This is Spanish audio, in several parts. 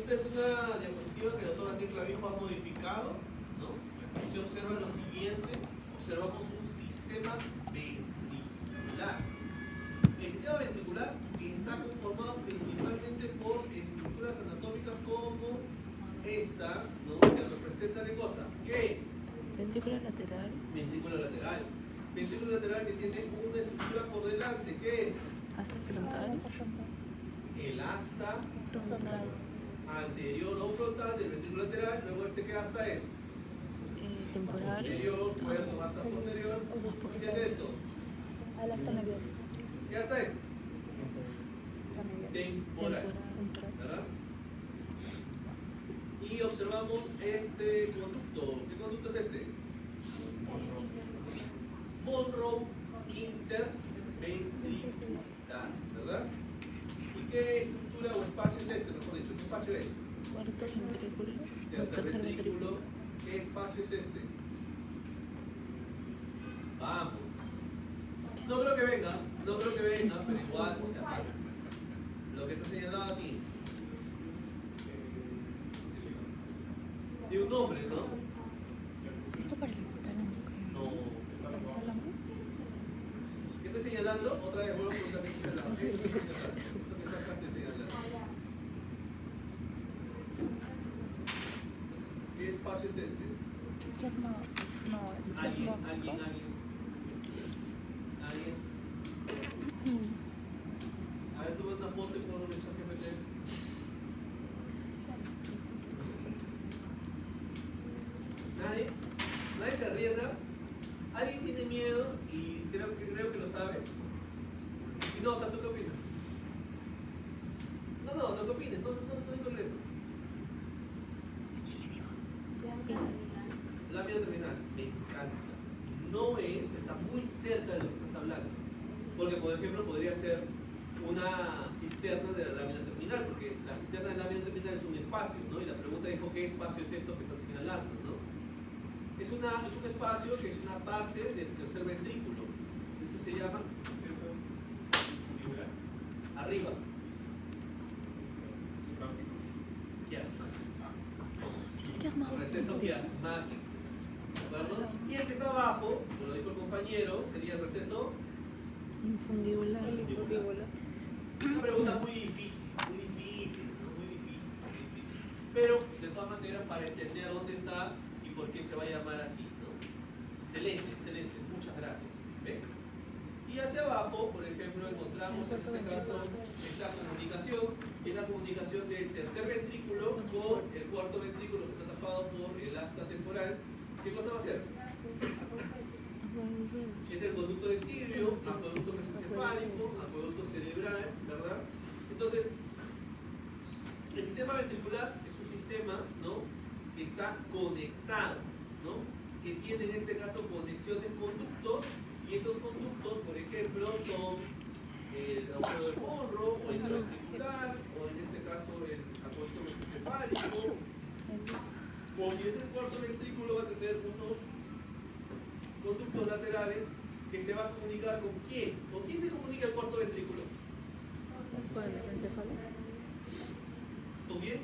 Esta es una diapositiva que el doctor Daniel Clavijo ha modificado, ¿no? Si observan lo siguiente, observamos un sistema ventricular. El sistema ventricular está conformado principalmente por estructuras anatómicas como esta, ¿no? Que representa qué cosa. ¿Qué es? Ventrículo lateral. Ventrículo lateral. Ventrículo lateral que tiene una estructura por delante. ¿Qué es? Asta frontal. El asta Frontal. anterior o frontal del ventrículo lateral. Luego ¿qué asta es? Temporal. Posterior, puerto, asta posterior. ¿Qué es esto? Al asta medial. ¿Qué asta es? Temporal. Temporal, ¿verdad? Y observamos este conducto. ¿Qué conducto es este? Monroe interventricular, ¿verdad? ¿Y qué estructura o espacio es este? Mejor dicho, ¿qué espacio es? Cuarto ventrículo. Tercer ventrículo. ¿Qué espacio es este? Vamos. No creo que venga, pero igual, o sea, pasa. Lo que está señalado aquí. Tiene un nombre, ¿no? Esto para el hipotálamo, creo. No. ¿Para el hipotálamo? ¿Qué estoy señalando? Otra vez vuelvo a preguntar qué estoy señalando. ¿Qué estoy señalando? Esto que está acá estoy señalando. ¿Qué espacio es este? Chiasma. No, ¿Alguien? no. ¿Alguien? A ver, tuve una foto y puedo echar GPT. ¿Nadie? ¿Nadie se arriesga? ¿Alguien tiene miedo? Y creo que lo sabe. Y no, o sea, ¿tú qué opinas? No que opines, no hay problema. Lámina terminal, me encanta. No es, está muy cerca de lo que estás hablando. Porque, por ejemplo, podría ser una cisterna de la lámina terminal, porque la cisterna de la lámina terminal es un espacio, ¿no? Y la pregunta dijo, ¿qué espacio es esto que está señalando, no? Es un espacio que es una parte del tercer ventrículo. Eso se llama arriba. Quiasmático. Receso quiasmático. ¿De acuerdo? Y el que está abajo, como lo dijo el compañero, sería el receso Infundibular. Una pregunta muy difícil. Pero, de todas maneras, para entender dónde está y por qué se va a llamar así, ¿no? Excelente, muchas gracias. ¿Ve? Y hacia abajo, por ejemplo, encontramos en este caso esta comunicación, que es la comunicación del tercer ventrículo con el cuarto ventrículo que está tapado por el asta temporal. ¿Qué cosa va a hacer? Es el conducto de Sirio, acueducto mesencefálico, acueducto cerebral, ¿verdad? Entonces, el sistema ventricular es un sistema, ¿no?, que está conectado, ¿no?, que tiene en este caso conexiones conductos, y esos conductos, por ejemplo, son el agujero de Monroe, o interventricular, o en este caso el acueducto mesencefálico, o si es el cuarto ventrículo va a tener unos conductos laterales que se va a comunicar con quién. ¿Con quién se comunica el cuarto ventrículo? Con el mesencéfalo. ¿Con quién?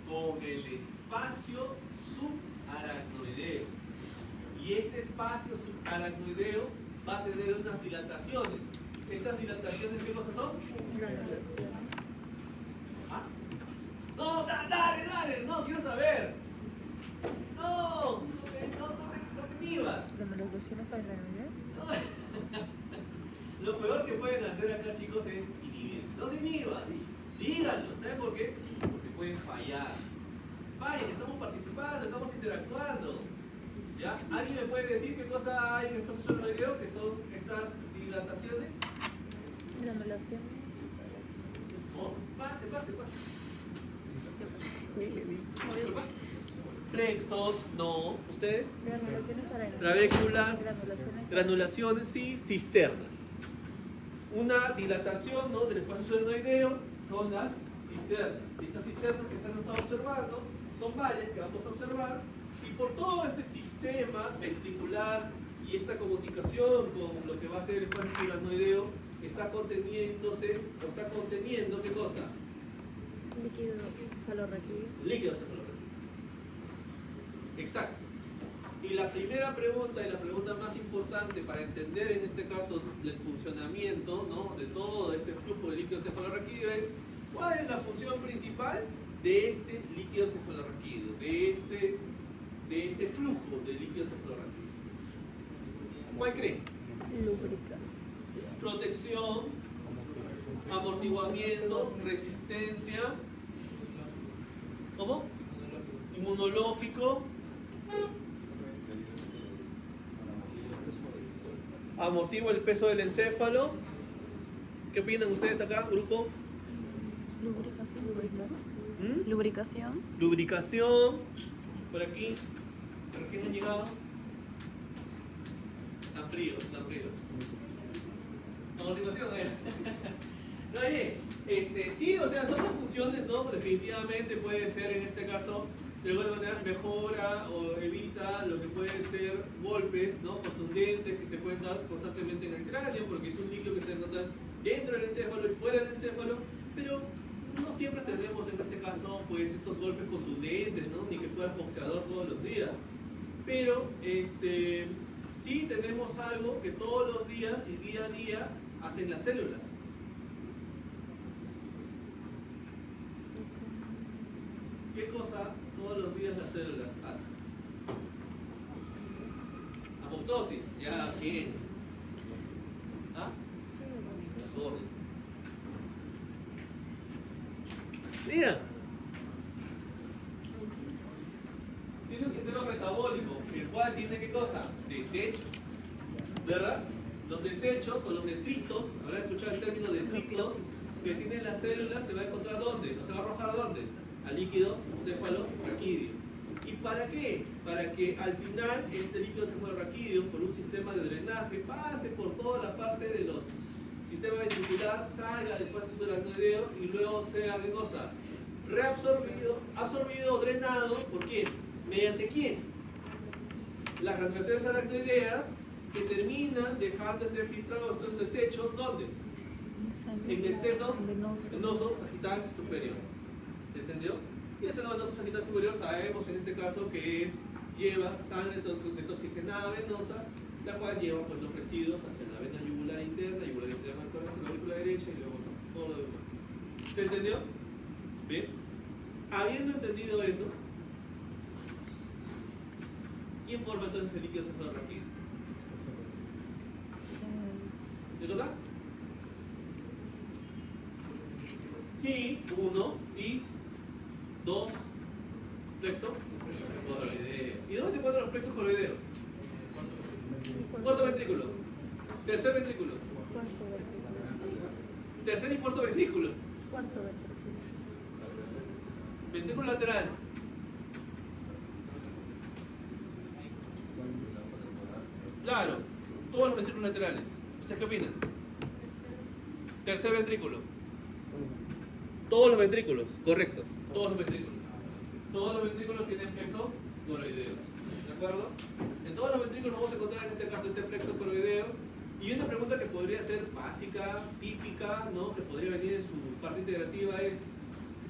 Con el espacio subaracnoideo. Y este espacio subaracnoideo va a tener unas dilataciones. ¿Esas dilataciones qué cosas son? ¿Ah? No, dale, no, quiero saber. No te inhibas. Granulaciones a la gravedad. Lo peor que pueden hacer acá, chicos, es inhibirse. No se inhiban, díganlo. ¿Saben por qué? Porque pueden fallar. Vayan, estamos participando, estamos interactuando. ¿Ya? ¿Alguien me puede decir qué cosa hay en el espacio subaracnoideo, que son estas dilataciones? Granulaciones. Oh, pase. Plexos, no. ¿Ustedes? Granulaciones a la gravedad. Trabéculas, granulaciones y cisternas. Una dilatación, ¿no?, del espacio subaracnoideo son las cisternas. Y estas cisternas que se han estado observando son valles que vamos a observar, y por todo este sistema ventricular y esta comunicación con lo que va a ser el espacio subaracnoideo está conteniendo, ¿qué cosa? Líquido cefalorraquídeo. Líquido cefalorraquídeo. Exacto. Y la primera pregunta y la pregunta más importante para entender en este caso el funcionamiento, ¿no?, de todo este flujo de líquido cefalorraquídeo es ¿cuál es la función principal de este líquido cefalorraquídeo, de este flujo de líquido cefalorraquídeo? ¿Cuál creen? Lubricación. Protección, amortiguamiento, resistencia, ¿cómo? Inmunológico, amortigua el peso del encéfalo. ¿Qué opinan ustedes acá, grupo? Lubricación. Lubricación. Lubricación, por aquí, recién han llegado. Están fríos, están fríos. Amortiguación, no, oye, sí, o sea, son las funciones, ¿no? Definitivamente puede ser en este caso, de alguna manera mejora o evita lo que pueden ser golpes, ¿no?, contundentes que se pueden dar constantemente en el cráneo, porque es un líquido que se encuentra dentro del encéfalo y fuera del encéfalo, pero no siempre tenemos en este caso pues estos golpes contundentes, ¿no?, ni que fueras boxeador todos los días, pero sí tenemos algo que todos los días y día a día hacen las células. ¿Qué cosa todos los días las células hacen? Apoptosis, ya, bien. ¿Ah? Desorden. Mira. Tiene un sistema metabólico, el cual tiene ¿qué cosa? Desechos. ¿Verdad? Los desechos o los detritos, habrán escuchado el término detritos, que tienen las células, se va a encontrar ¿dónde? ¿O se va a arrojar dónde? Al líquido cefalorraquídeo. ¿Y para qué? Para que al final este líquido cefalorraquídeo, por un sistema de drenaje, pase por toda la parte de los sistemas ventricular, salga después del subaracnoideo y luego sea ¿qué cosa? Reabsorbido, absorbido o drenado, ¿por quién? ¿Mediante quién? Las granulaciones aracnoideas, que terminan dejando este filtrado, estos desechos, ¿dónde? En el seno venoso sagital superior. ¿Se entendió? Y el seno venoso sagital superior sabemos en este caso que lleva sangre desoxigenada venosa, la cual lleva pues, los residuos hacia la vena yugular interna del corazón, la aurícula derecha y luego todo lo demás. ¿Se entendió? Bien. Habiendo entendido eso, ¿quién forma entonces el líquido cefalorraquídeo? ¿Qué cosa? Sí, 1 y 2 plexo coroideo. ¿Y dónde se encuentran los plexos coroideos? Cuarto ventrículo. Tercer ventrículo. Tercer y cuarto ventrículo. Ventrículo lateral. Claro, todos los ventrículos laterales. ¿Ustedes qué opinan? Tercer ventrículo. Todos los ventrículos, correcto. Todos los ventrículos. Todos los ventrículos tienen plexo coroideos. ¿De acuerdo? En todos los ventrículos vamos a encontrar en este caso este plexo coroideo. Y una pregunta que podría ser básica, típica, ¿no?, que podría venir en su parte integrativa es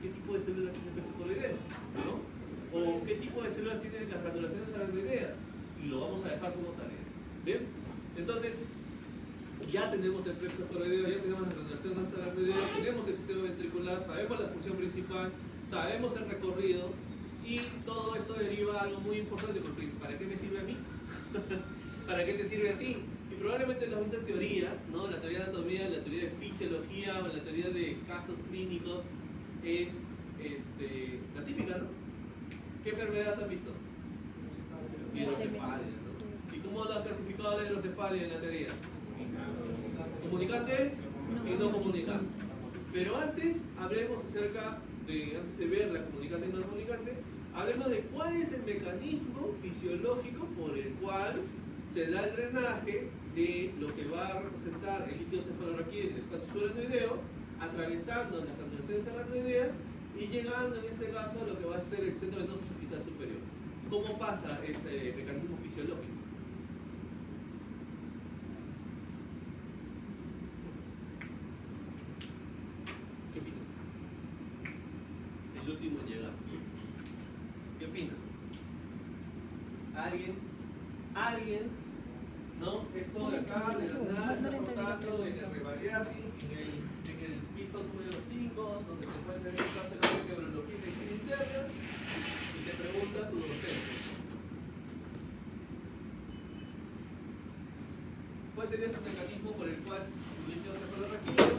¿qué tipo de células tiene el plexo coroideo? ¿No? O ¿qué tipo de células tienen las granulaciones aracnoideas? Y lo vamos a dejar como tarea. ¿Bien? Entonces, ya tenemos el plexo coroideo, ya tenemos las granulaciones aracnoideas, tenemos el sistema ventricular, sabemos la función principal, sabemos el recorrido y todo esto deriva algo muy importante porque ¿para qué me sirve a mí? ¿Para qué te sirve a ti? Y probablemente lo has visto en teoría, ¿no? La teoría de anatomía, la teoría de fisiología o la teoría de casos clínicos es la típica, ¿no? ¿Qué enfermedad han visto? Hidrocefalia, ¿no? ¿Y cómo lo han clasificado la hidrocefalia en la teoría? Comunicante y no comunicante. Pero antes hablemos acerca de, antes de ver la comunicante y no comunicante, hablemos de cuál es el mecanismo fisiológico por el cual se da el drenaje de lo que va a representar el líquido cefalorraquídeo en el espacio subaracnoideo, atravesando las granulaciones aracnoideas y llegando en este caso a lo que va a ser el seno venoso sagital superior. ¿Cómo pasa ese mecanismo fisiológico? ¿Qué opinas? Alguien, ¿no? Esto de acá, de la nada, No está le entendí la cortando en el pregunta. Revaliati, en el piso número 5, donde se encuentra en esta clase de neurología y medicina interna, y te pregunta tu docente. ¿Cuál sería ese mecanismo por el cual el líquido cefalorraquídeo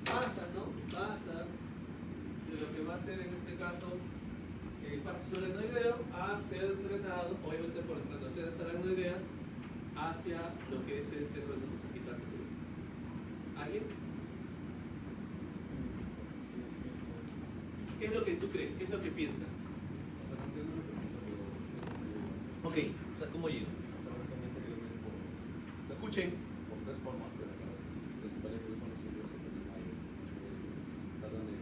pasa, ¿no? Pasa de lo que va a ser en este caso el espacio aracnoideo a ser drenado, obviamente por extracciones aracnoideas, hacia lo que es el centro de nuestro sagital superior. ¿Alguien? ¿Qué es lo que tú crees? ¿Qué es lo que piensas? Ok, o sea, ¿cómo llega? Escuchen. Por tres formas, pero las principales que son los estudios tratan de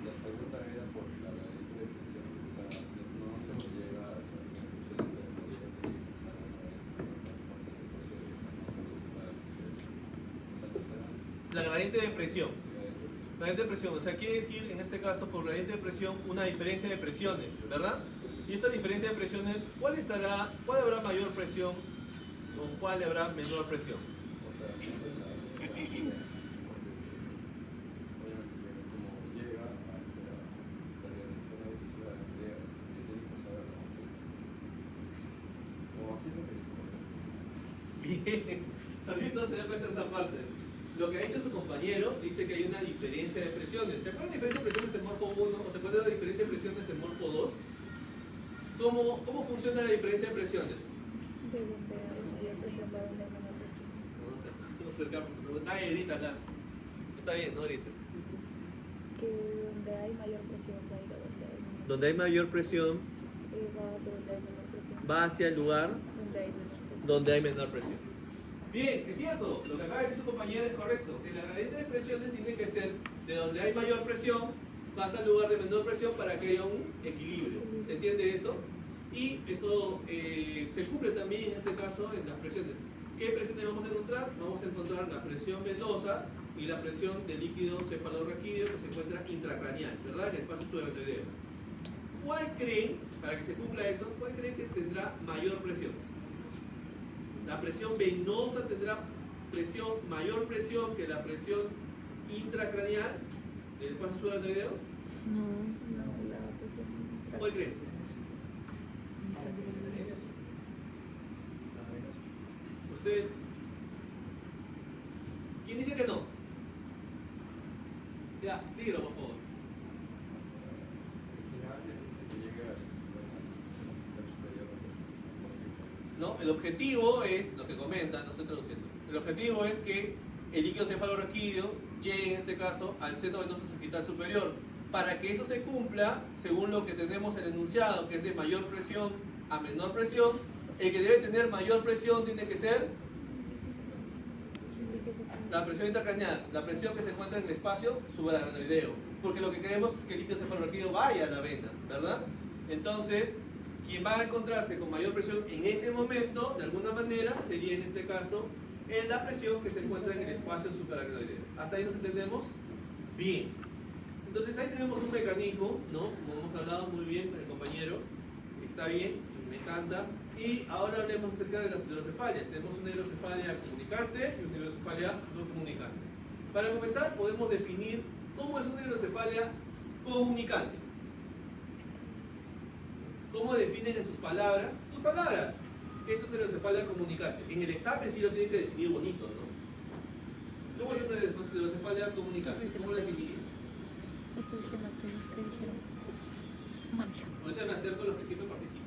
la segunda era por la gradiente de presión, o sea, no se nos llega a La gradiente de presión. Gradiente de presión, o sea, quiere decir en este caso por gradiente de presión una diferencia de presiones, ¿verdad? Y esta diferencia de presiones, ¿cuál habrá mayor presión o cuál habrá menor presión? Bien, solito se da cuenta de esta parte. Lo que ha hecho su compañero dice que hay una diferencia de presiones. ¿Se acuerdan la diferencia de presiones en morfo 1 o se acuerdan la diferencia de presiones en morfo 2? ¿Cómo funciona la diferencia de presiones? De donde hay mayor presión va donde hay menor presión. No sé, vamos a acercar, nadie grita acá. Está bien, no grita. Que donde hay mayor presión va a ir a donde hay menor. Donde hay mayor presión, Va hacia donde hay menor presión. va hacia el lugar Donde hay menor presión. donde hay menor presión. Bien, es cierto, lo que acaba de decir su compañero es correcto. En la gradiente de presiones tiene que ser de donde hay mayor presión, pasa al lugar de menor presión para que haya un equilibrio. ¿Se entiende eso? Y esto se cumple también en este caso en las presiones. ¿Qué presiones vamos a encontrar? Vamos a encontrar la presión venosa y la presión del líquido cefalorraquídeo que se encuentra intracraneal, ¿verdad? En el espacio subaracnoideo. ¿Cuál creen, para que se cumpla eso, cuál creen que tendrá mayor presión? La presión venosa tendrá mayor presión que la presión intracraneal del espacio subaracnoideo. No, la presión. ¿Cuál creen? ¿Usted? ¿Quién dice que no? Ya, dígalo por favor. No, el objetivo es, lo que comenta, no estoy traduciendo, el objetivo es que el líquido cefalorraquídeo llegue en este caso al seno venoso sagital superior. Para que eso se cumpla, según lo que tenemos en el enunciado, que es de mayor presión a menor presión, el que debe tener mayor presión tiene que ser la presión intracraneal, la presión que se encuentra en el espacio subaracnoideo, porque lo que queremos es que el líquido cefalorraquídeo vaya a la vena, ¿verdad? Entonces, quien va a encontrarse con mayor presión en ese momento, de alguna manera, sería en este caso en la presión que se encuentra en el espacio subaracnoideo. ¿Hasta ahí nos entendemos? Bien. Entonces ahí tenemos un mecanismo, ¿no? Como hemos hablado muy bien con el compañero, está bien, me encanta. Y ahora hablemos acerca de las hidrocefalias. Tenemos una hidrocefalia comunicante y una hidrocefalia no comunicante. Para comenzar, podemos definir cómo es una hidrocefalia comunicante. ¿Cómo definen en sus palabras? Sus palabras. ¿Qué es una hidrocefalia comunicante? En el examen sí lo tienen que definir bonito, ¿no? ¿Cómo es una hidrocefalia comunicante? ¿Cómo la definirías? Esto es tema que dijeron. Mancha. Ahorita me acerco a los que siempre participan.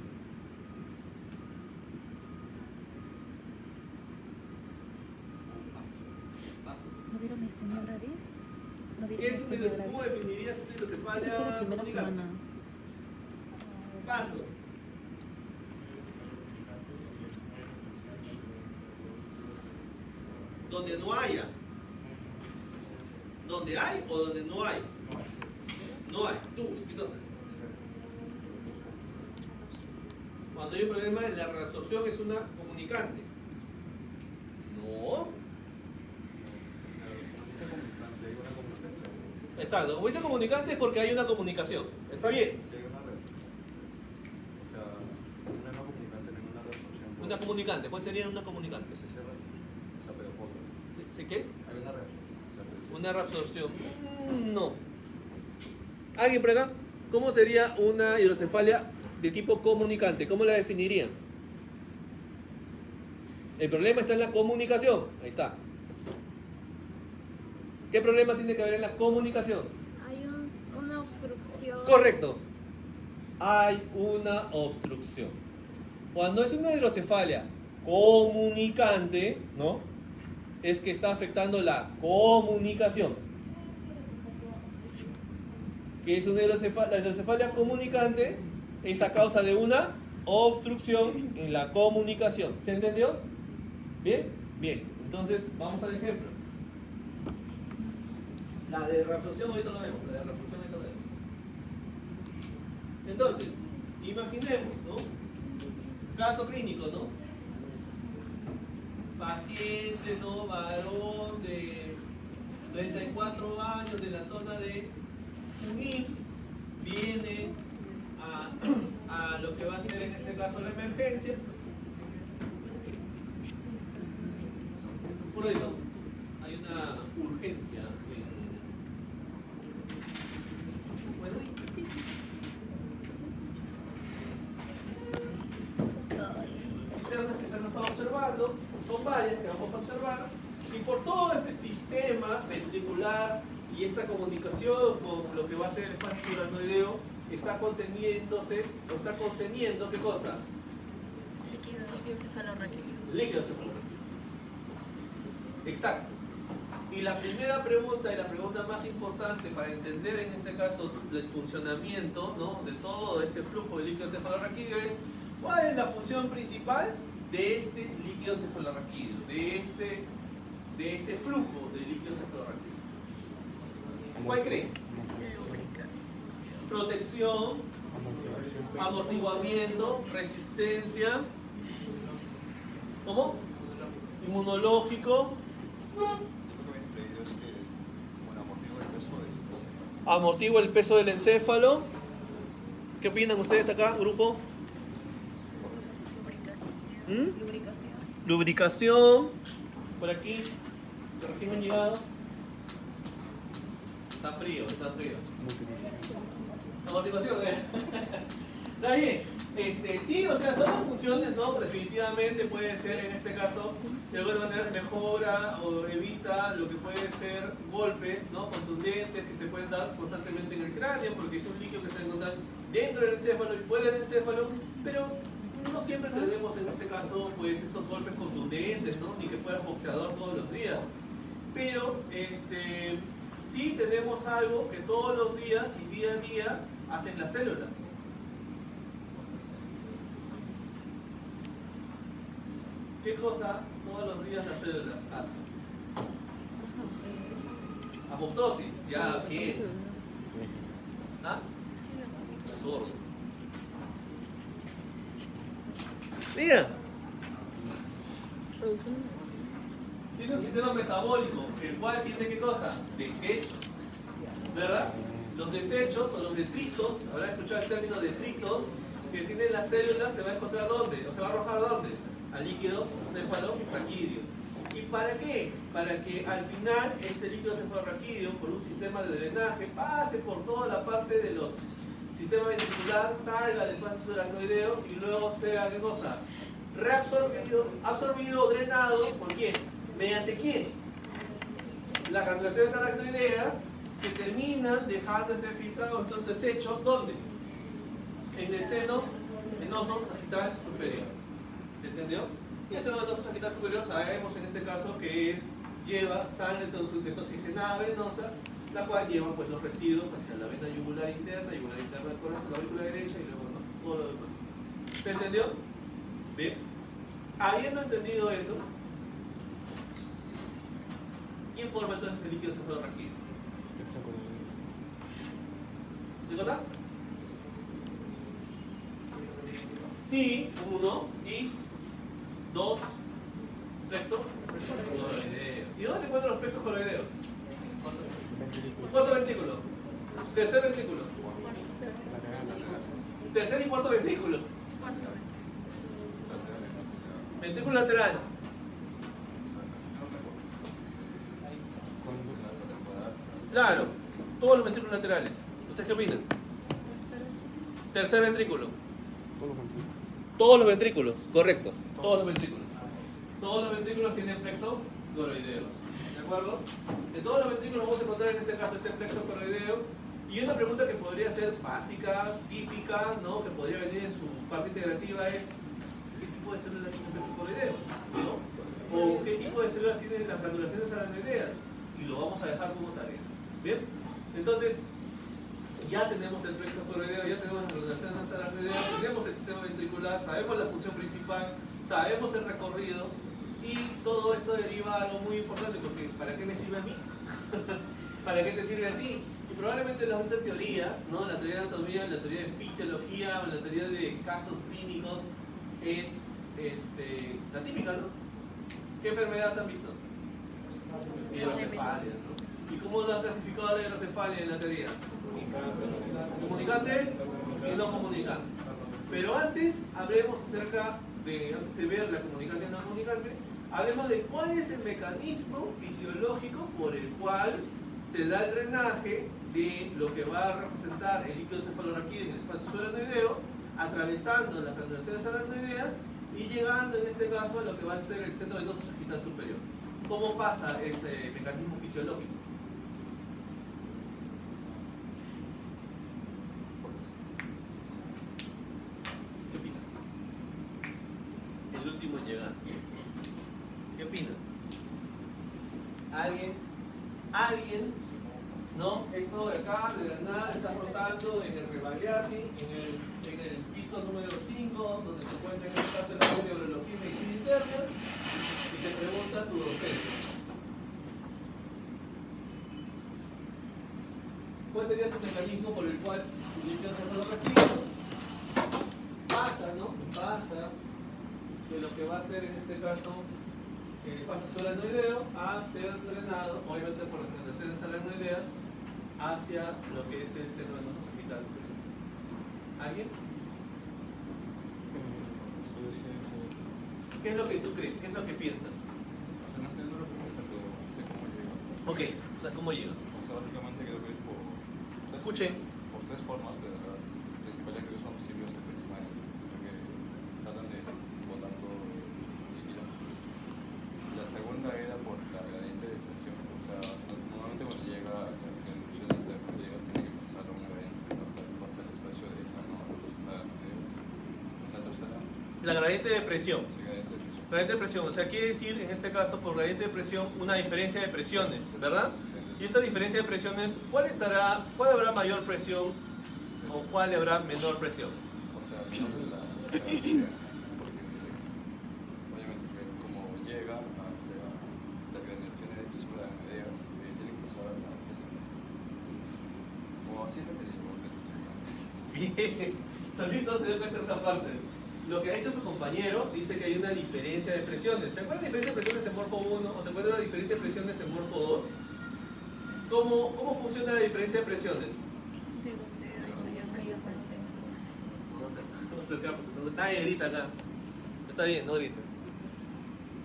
Paso. ¿No vieron este mi Gravis? ¿No ¿Qué vieron es este una mi ¿Cómo Gravis? definirías una Eso fue la hidrocefalia primera comunicante? semana. Paso. Donde no haya. ¿Donde hay o donde no hay? No hay. Tú, Espinosa. Cuando hay un problema en la reabsorción es una comunicante. No. Exacto. Como dice comunicante es porque hay una comunicación. Está bien. Una comunicante. ¿Cuál sería una comunicante? Se cierra, o sea, pero poco. ¿Sí qué? Hay una reacción. O sea, pero- Una reabsorción. No. ¿Alguien por acá? ¿Cómo sería una hidrocefalia de tipo comunicante? ¿Cómo la definirían? El problema está en la comunicación. Ahí está. ¿Qué problema tiene que haber en la comunicación? Hay una obstrucción. Correcto. Hay una obstrucción. Cuando es una hidrocefalia comunicante, ¿no? Es que está afectando la comunicación. ¿Qué es una hidrocefalia? La hidrocefalia comunicante es a causa de una obstrucción en la comunicación. ¿Se entendió? ¿Bien? Bien. Entonces, vamos al ejemplo. La de reabsorción ahorita lo vemos. La de reabsorción ahorita lo vemos. Entonces, imaginemos, ¿no? Caso clínico, ¿no? Paciente, ¿no? Varón de 34 años de la zona de Junín, viene a lo que va a ser en este caso la emergencia. Por eso, hay una urgencia en... Bueno, que se nos está observando, son varias que vamos a observar, y por todo este sistema ventricular y esta comunicación con lo que va a ser el espacio subaracnoideo, está conteniéndose, o está conteniendo, ¿qué cosa? Líquido cefalorraquídeo. Líquido cefalorraquídeo. Exacto. Y la primera pregunta, y la pregunta más importante para entender en este caso el funcionamiento, ¿no?, de todo este flujo de líquido cefalorraquídeo es: ¿cuál es la función principal de este líquido cefalorraquídeo, de este flujo de líquido cefalorraquídeo? ¿Cuál creen? Protección, amortiguamiento, resistencia, ¿cómo? Inmunológico, amortigua el peso del encéfalo. ¿Qué opinan ustedes acá, grupo? Lubricación. Lubricación. Por aquí, que recién han llegado. Está frío, está frío. Amortiguación, Está bien. Sí, o sea, son las funciones, ¿no? Definitivamente puede ser, en este caso, de alguna manera mejora o evita lo que puede ser golpes, ¿no?, contundentes que se pueden dar constantemente en el cráneo, porque es un líquido que se va a encontrar dentro del encéfalo y fuera del encéfalo, pero no siempre tenemos en este caso pues estos golpes contundentes, ¿no?, ni que fueras boxeador todos los días. Pero sí tenemos algo que todos los días y día a día hacen las células. ¿Qué cosa todos los días las células hacen? Apoptosis, ya, bien. ¿Ah? Sordo. Mira. Tiene un sistema metabólico, el cual tiene ¿qué cosa? Desechos. ¿Verdad? Los desechos o los detritos, habrán escuchado el término detritos, que tienen las células, se va a encontrar ¿dónde? ¿O se va a arrojar dónde? Al líquido cefalorraquídeo. ¿Y para qué? Para que al final este líquido cefalorraquídeo, por un sistema de drenaje, pase por toda la parte de los sistemas ventricular, salga del espacio subaracnoideo y luego sea, ¿qué cosa? Reabsorbido, absorbido, drenado, ¿por quién? ¿Mediante quién? Las granulaciones aracnoideas, que terminan dejando filtrado estos desechos, ¿dónde? En el seno venoso sagital superior. ¿Se entendió? Y el seno venoso sagital superior sabemos en este caso que lleva sangre desoxigenada venosa, la cual lleva pues los residuos hacia la vena yugular interna del corazón, la aurícula derecha y luego, ¿no?, todo lo demás. ¿Se entendió? Bien. Habiendo entendido eso, ¿quién forma entonces el líquido cefalorraquídeo? ¿Qué cosa? Sí, 1 y 2 plexo coloideo. ¿Y dónde se encuentran los plexos coloideos? Cuarto ventrículo. Tercer ventrículo. Tercer y cuarto ventrículo. Ventrículo lateral. Claro, todos los ventrículos laterales. ¿Ustedes qué opinan? Tercer ventrículo. Todos los ventrículos, correcto. Todos los ventrículos. Todos los ventrículos tienen plexo coroideo. ¿De acuerdo? De todos los ventrículos vamos a encontrar en este caso este plexo coroideo. Y una pregunta que podría ser básica, típica, ¿no? Que podría venir en su parte integrativa es ¿qué tipo de células tiene el plexo coroideo? ¿No? O ¿qué tipo de células tienen las granulaciones aracnoideas? Y lo vamos a dejar como tarea. ¿Bien? Entonces, ya tenemos el plexo coroideo, ya tenemos las granulaciones aracnoideas, tenemos el sistema ventricular, sabemos la función principal, sabemos el recorrido y todo esto deriva a algo muy importante porque ¿para qué me sirve a mí? ¿Para qué te sirve a ti? Y probablemente lo has visto en teoría, ¿no? La teoría de anatomía, la teoría de fisiología o la teoría de casos clínicos es la típica, ¿no? ¿Qué enfermedad han visto? Hidrocefalia, ¿no? ¿Y cómo lo han clasificado la hidrocefalia en la teoría? Comunicante y no comunicante. Pero antes hablemos acerca de, antes de ver la comunicante y no comunicante, hablemos de cuál es el mecanismo fisiológico por el cual se da el drenaje de lo que va a representar el líquido cefalorraquídeo en el espacio subaracnoideo, atravesando las granulaciones aracnoideas y llegando en este caso a lo que va a ser el seno venoso sagital superior. ¿Cómo pasa ese mecanismo fisiológico? ¿Qué opinas? El último en llegar. ¿Qué opinan? ¿Alguien? ¿No? Esto de acá, de la nada, está rotando en el Rebagliati, en el piso número 5, donde se encuentra en este caso el área de urología y medicina interna, y te pregunta tu docente. ¿Cuál sería ese mecanismo por el cual el líquido cefalorraquídeo pasa, ¿no? Pasa de lo que va a ser en este caso el espacio subaracnoideo a ser drenado, obviamente por las granulaciones aracnoideas, hacia lo que es el seno venoso sagital superior. ¿Alguien? ¿Qué es lo que tú crees? ¿Qué es lo que piensas? No entiendo la pregunta, pero sé cómo llega. Ok, o sea, ¿cómo llega? O sea, básicamente creo que es por... o sea, Escuchen. Por tres formas de las principales que son los ciclos epidemiales, que tratan de botar todo el líquido. La segunda era por la gradiente de presión, o sea, normalmente cuando llega a la reacción de tiene que pasar a una gradiente para poder pasar el espacio de esa, ¿no? La tercera... La gradiente de presión. Sí, gradiente de presión. Gradiente de presión, o sea, quiere decir en este caso por gradiente de presión una diferencia de presiones, ¿verdad? Y esta diferencia de presiones, ¿cuál habrá mayor presión o cuál habrá menor presión? O sea, no de la idea, porque obviamente que como llega hacia las granulaciones subaracnoideas, tiene que pasar a la presión. O así lo te digo. Bien, solito se dio cuenta de esta parte. Lo que ha hecho su compañero dice que hay una diferencia de presiones. ¿Se acuerdan de la diferencia de presiones en morfo 1 o se acuerdan de la diferencia de presiones en morfo 2? ¿Cómo funciona la diferencia de presiones? De donde hay mayor presión. No sé, vamos a acercar porque nadie grita acá. Está bien, no grita.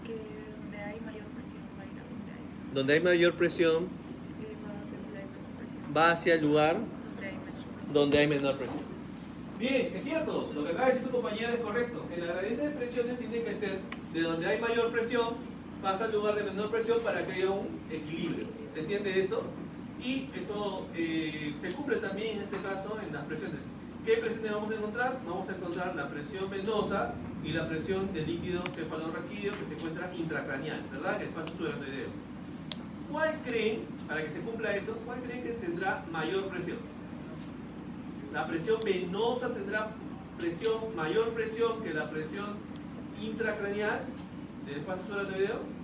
Que donde hay mayor presión va a ir a Donde hay mayor presión va a ser la menor presión. va hacia el lugar Donde hay menor presión. donde hay menor presión. Bien, es cierto, lo que acaba de decir su compañera es correcto. En la gradiente de presiones tiene que ser de donde hay mayor presión, pasa al lugar de menor presión para que haya un equilibrio. ¿Se entiende eso? Y esto se cumple también en este caso en las presiones. ¿Qué presiones vamos a encontrar? Vamos a encontrar la presión venosa y la presión del líquido cefalorraquídeo que se encuentra intracraneal, ¿verdad? En el espacio subaracnoideo. ¿Cuál creen, para que se cumpla eso, cuál creen que tendrá mayor presión? La presión venosa tendrá mayor presión que la presión intracraneal del espacio subaracnoideo.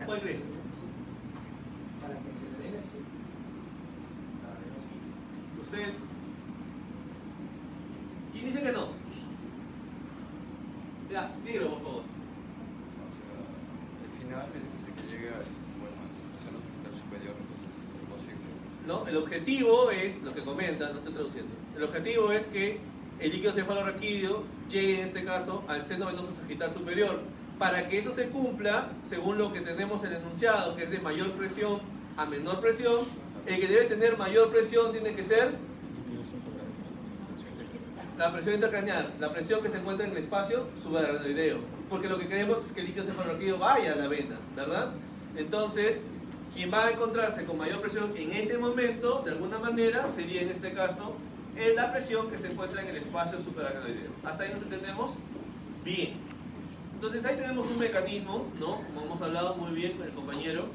¿Cuál creen? Para que se drene así. Usted. ¿Quién dice que no? Ya, dígalo por favor. O sea, el final es que llegue al seno sagital superior, entonces es posible. ¿No? El objetivo es, lo que comenta, no estoy traduciendo, el objetivo es que el líquido cefalorraquídeo llegue en este caso al seno venoso sagital superior. Para que eso se cumpla, según lo que tenemos en el enunciado, que es de mayor presión a menor presión, el que debe tener mayor presión tiene que ser la presión intracraneal, la presión que se encuentra en el espacio subaracnoideo, porque lo que queremos es que el líquido cefalorraquídeo vaya a la vena, ¿verdad? Entonces, quien va a encontrarse con mayor presión en ese momento, de alguna manera, sería en este caso la presión que se encuentra en el espacio subaracnoideo. ¿Hasta ahí nos entendemos? Bien. Entonces ahí tenemos un mecanismo, ¿no? Como hemos hablado muy bien con el compañero,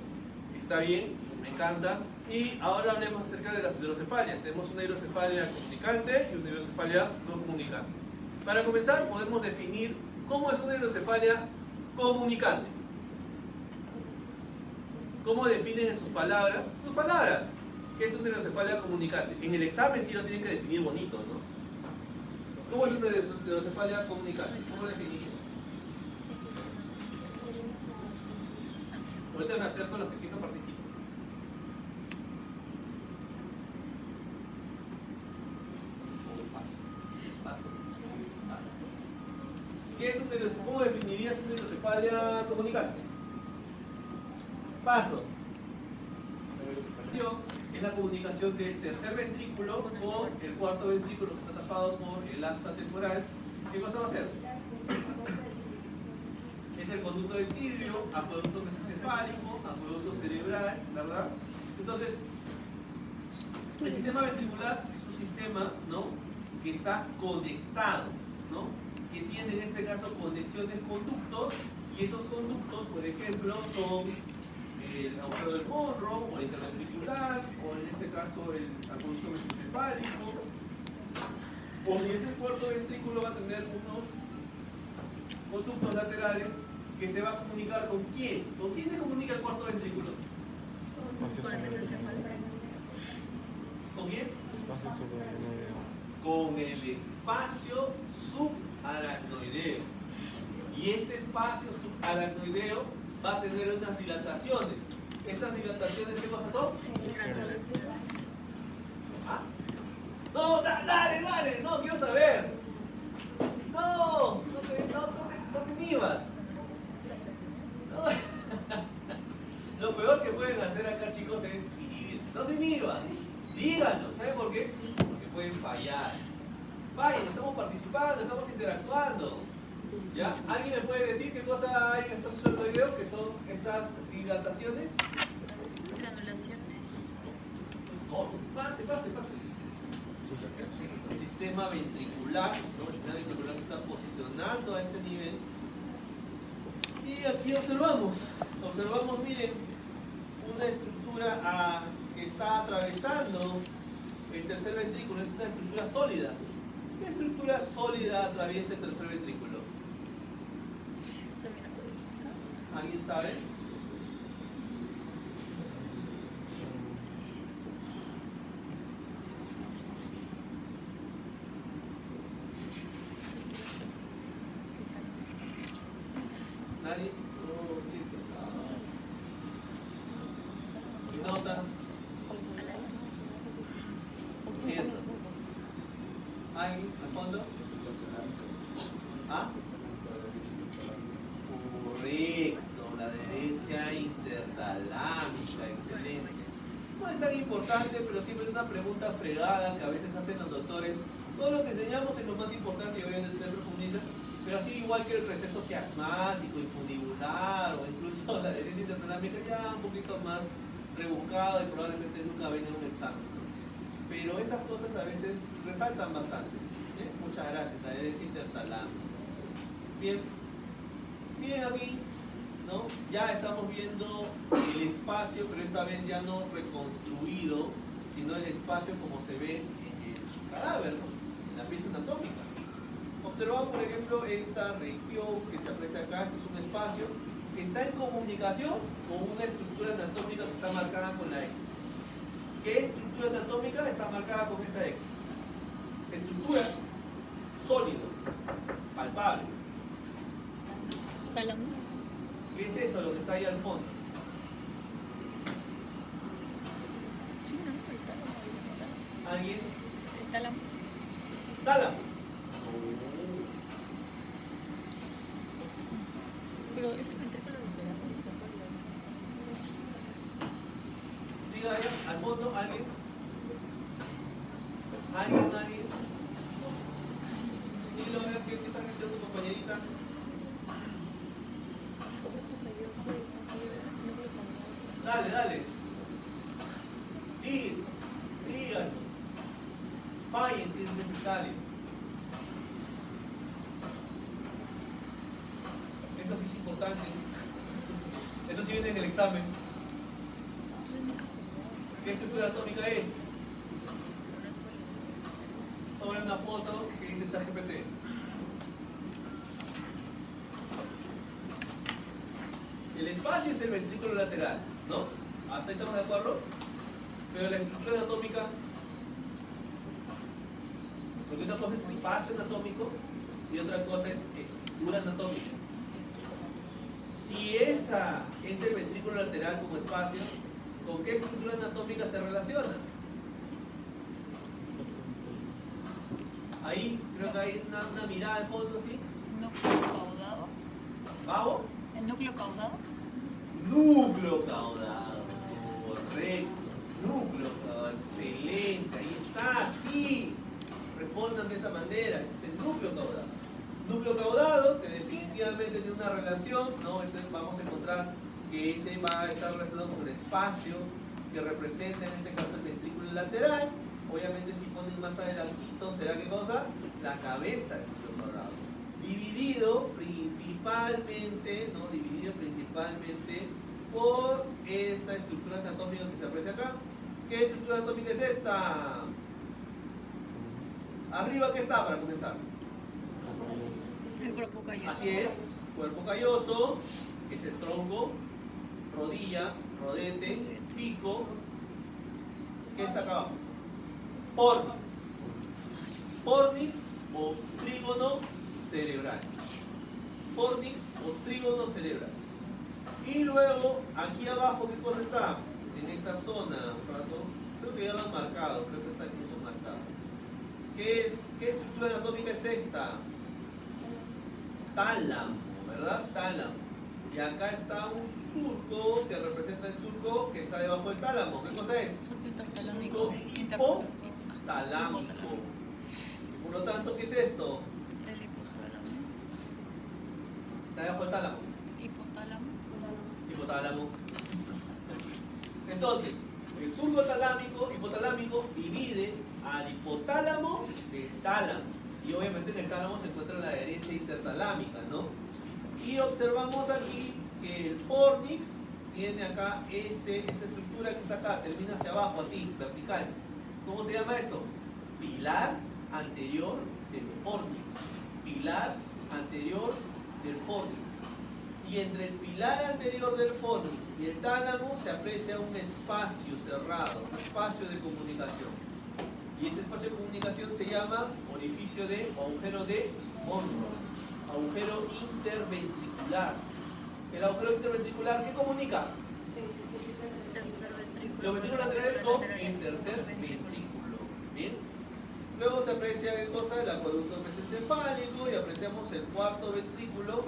está bien, me encanta. Y ahora hablemos acerca de las hidrocefalias. Tenemos una hidrocefalia comunicante y una hidrocefalia no comunicante. Para comenzar, podemos definir cómo es una hidrocefalia comunicante. ¿Cómo definen en sus palabras? Sus palabras. ¿Qué es una hidrocefalia comunicante? En el examen sí lo tienen que definir bonito, ¿no? ¿Cómo es una hidrocefalia comunicante? ¿Cómo lo definirías? Ahorita me acerco a los que sí no participan. Paso. ¿Qué es ¿Cómo definirías una hidrocefalia comunicante? Paso. Es la comunicación del tercer ventrículo con el cuarto ventrículo que está tapado por el asta temporal. ¿Qué cosa va a hacer? Es el conducto de Silvio, acueducto mesencefálico, acueducto cerebral, ¿verdad? Entonces, el sistema ventricular es un sistema, ¿no?, que está conectado, ¿no?, que tiene en este caso conexiones conductos, y esos conductos, por ejemplo, son el agujero del Monroe, o el interventricular, o en este caso el acueducto mesencefálico, o si es el cuarto ventrículo va a tener unos conductos laterales que se va a comunicar con quién. ¿Con quién se comunica el cuarto ventrículo? ¿Con quién? Con el espacio subaracnoideo. Y este espacio subaracnoideo va a tener unas dilataciones. ¿Esas dilataciones qué cosas son? ¿Ah? No, dale, no, quiero saber. No te inhibas. No. Lo peor que pueden hacer acá, chicos, es inhibir. No se inhiban, díganlo. ¿Saben por qué? Porque pueden fallar. Vayan, estamos participando, estamos interactuando. ¿Ya? ¿Alguien me puede decir qué cosa hay en el espacio subaracnoideo? ¿Qué son estas dilataciones? Granulaciones. Pase. El sistema ventricular, ¿no? El sistema ventricular se está posicionando a este nivel. Y aquí observamos, miren, una estructura que está atravesando el tercer ventrículo. Es una estructura sólida. ¿Qué estructura sólida atraviesa el tercer ventrículo? ¿Alguien sabe? ¿Nadie? No, chicos. Espinosa. Cierto. ¿Alguien al fondo? ¿Ah? Correcto, la adherencia intertalámica, excelente. No es tan importante, pero siempre es una pregunta fregada que a veces hacen los doctores. Todo lo que enseñamos es lo más importante y obviamente se profundiza, pero así igual que el receso quiasmático, infundibular o incluso la adherencia intertalámica ya un poquito más rebuscado y probablemente nunca venga en un examen, ¿no? Pero esas cosas a veces resaltan bastante. Muchas gracias, la adherencia intertalámica. Bien, miren aquí, ¿no? Ya estamos viendo el espacio, pero esta vez ya no reconstruido, sino el espacio como se ve en el cadáver, ¿no?, en la pieza anatómica. Observamos, por ejemplo, esta región que se aprecia acá. Este es un espacio que está en comunicación con una estructura anatómica que está marcada con la X. ¿Qué estructura anatómica está marcada con esa X? Estructura sólido, palpable. Tálamo. ¿Qué es eso lo que está ahí al fondo? Sí, no, el tálamo. ¿Alguien? El tálamo. Tálamo. allá, al fondo, alguien. Dilo a ver qué está diciendo tu compañerita. Dale. Díganlo. Fallen si es necesario. Esto sí es importante. Esto sí viene en el examen. ¿Qué estructura atómica es? Ahora una foto que dice ChatGPT. El espacio es el ventrículo lateral, ¿no? ¿Hasta ahí estamos de acuerdo? Pero la estructura anatómica, porque una cosa es espacio anatómico y otra cosa es estructura anatómica. Si esa es el ventrículo lateral como espacio, ¿con qué estructura anatómica se relaciona? Ahí, creo que hay una mirada al fondo, ¿sí? Núcleo caudado. ¿Bajo? ¿El núcleo caudado? Núcleo caudado, correcto. Núcleo caudado, excelente, ahí está, sí. Respondan de esa manera, ese es el núcleo caudado. Núcleo caudado, que definitivamente tiene una relación, ¿no? Ese vamos a encontrar que ese va a estar relacionado con el espacio que representa en este caso el ventrículo lateral. Obviamente si ponen más adelantito, ¿será qué cosa? La cabeza del núcleo caudado. Dividido principalmente, ¿no? Dividido principalmente por esta estructura anatómica que se aprecia acá. ¿Qué estructura anatómica es esta? Arriba, ¿qué está para comenzar? El cuerpo calloso. Así es, cuerpo calloso, que es el tronco, rodilla, rodete, pico. ¿Qué está acá abajo? Pornix. Pornix o trígono cerebral. Pornix o trígono cerebral. Y luego, aquí abajo, ¿qué cosa está? En esta zona, un rato, creo que ya lo han marcado, creo que está incluso marcado. ¿Qué estructura anatómica es esta? Tálamo, ¿verdad? Tálamo. Y acá está un surco que representa el surco que está debajo del tálamo. ¿Qué cosa es? Surco intertalámico. Surco hipotalámico. Por lo tanto, ¿qué es esto? El hipotálamo. Está debajo del tálamo. Hipotálamo. Hipotálamo. Entonces, el surco hipotalámico divide al hipotálamo del tálamo. Y obviamente en el tálamo se encuentra la adherencia intertalámica, ¿no? Y observamos aquí que el fornix tiene acá esta estructura que está acá, termina hacia abajo, así, vertical. ¿Cómo se llama eso? Pilar anterior del fornix. Pilar anterior del fornix. Y entre el pilar anterior del fornix y el tálamo se aprecia un espacio cerrado, un espacio de comunicación. Y ese espacio de comunicación se llama orificio de o agujero de Monro, agujero interventricular. El agujero interventricular, ¿qué comunica? Tercer ventrículo. Los ventrículos laterales con el tercer ventrículo. ¿Bien? Luego se aprecia ¿qué cosa? El acueducto mesencefálico y apreciamos el cuarto ventrículo.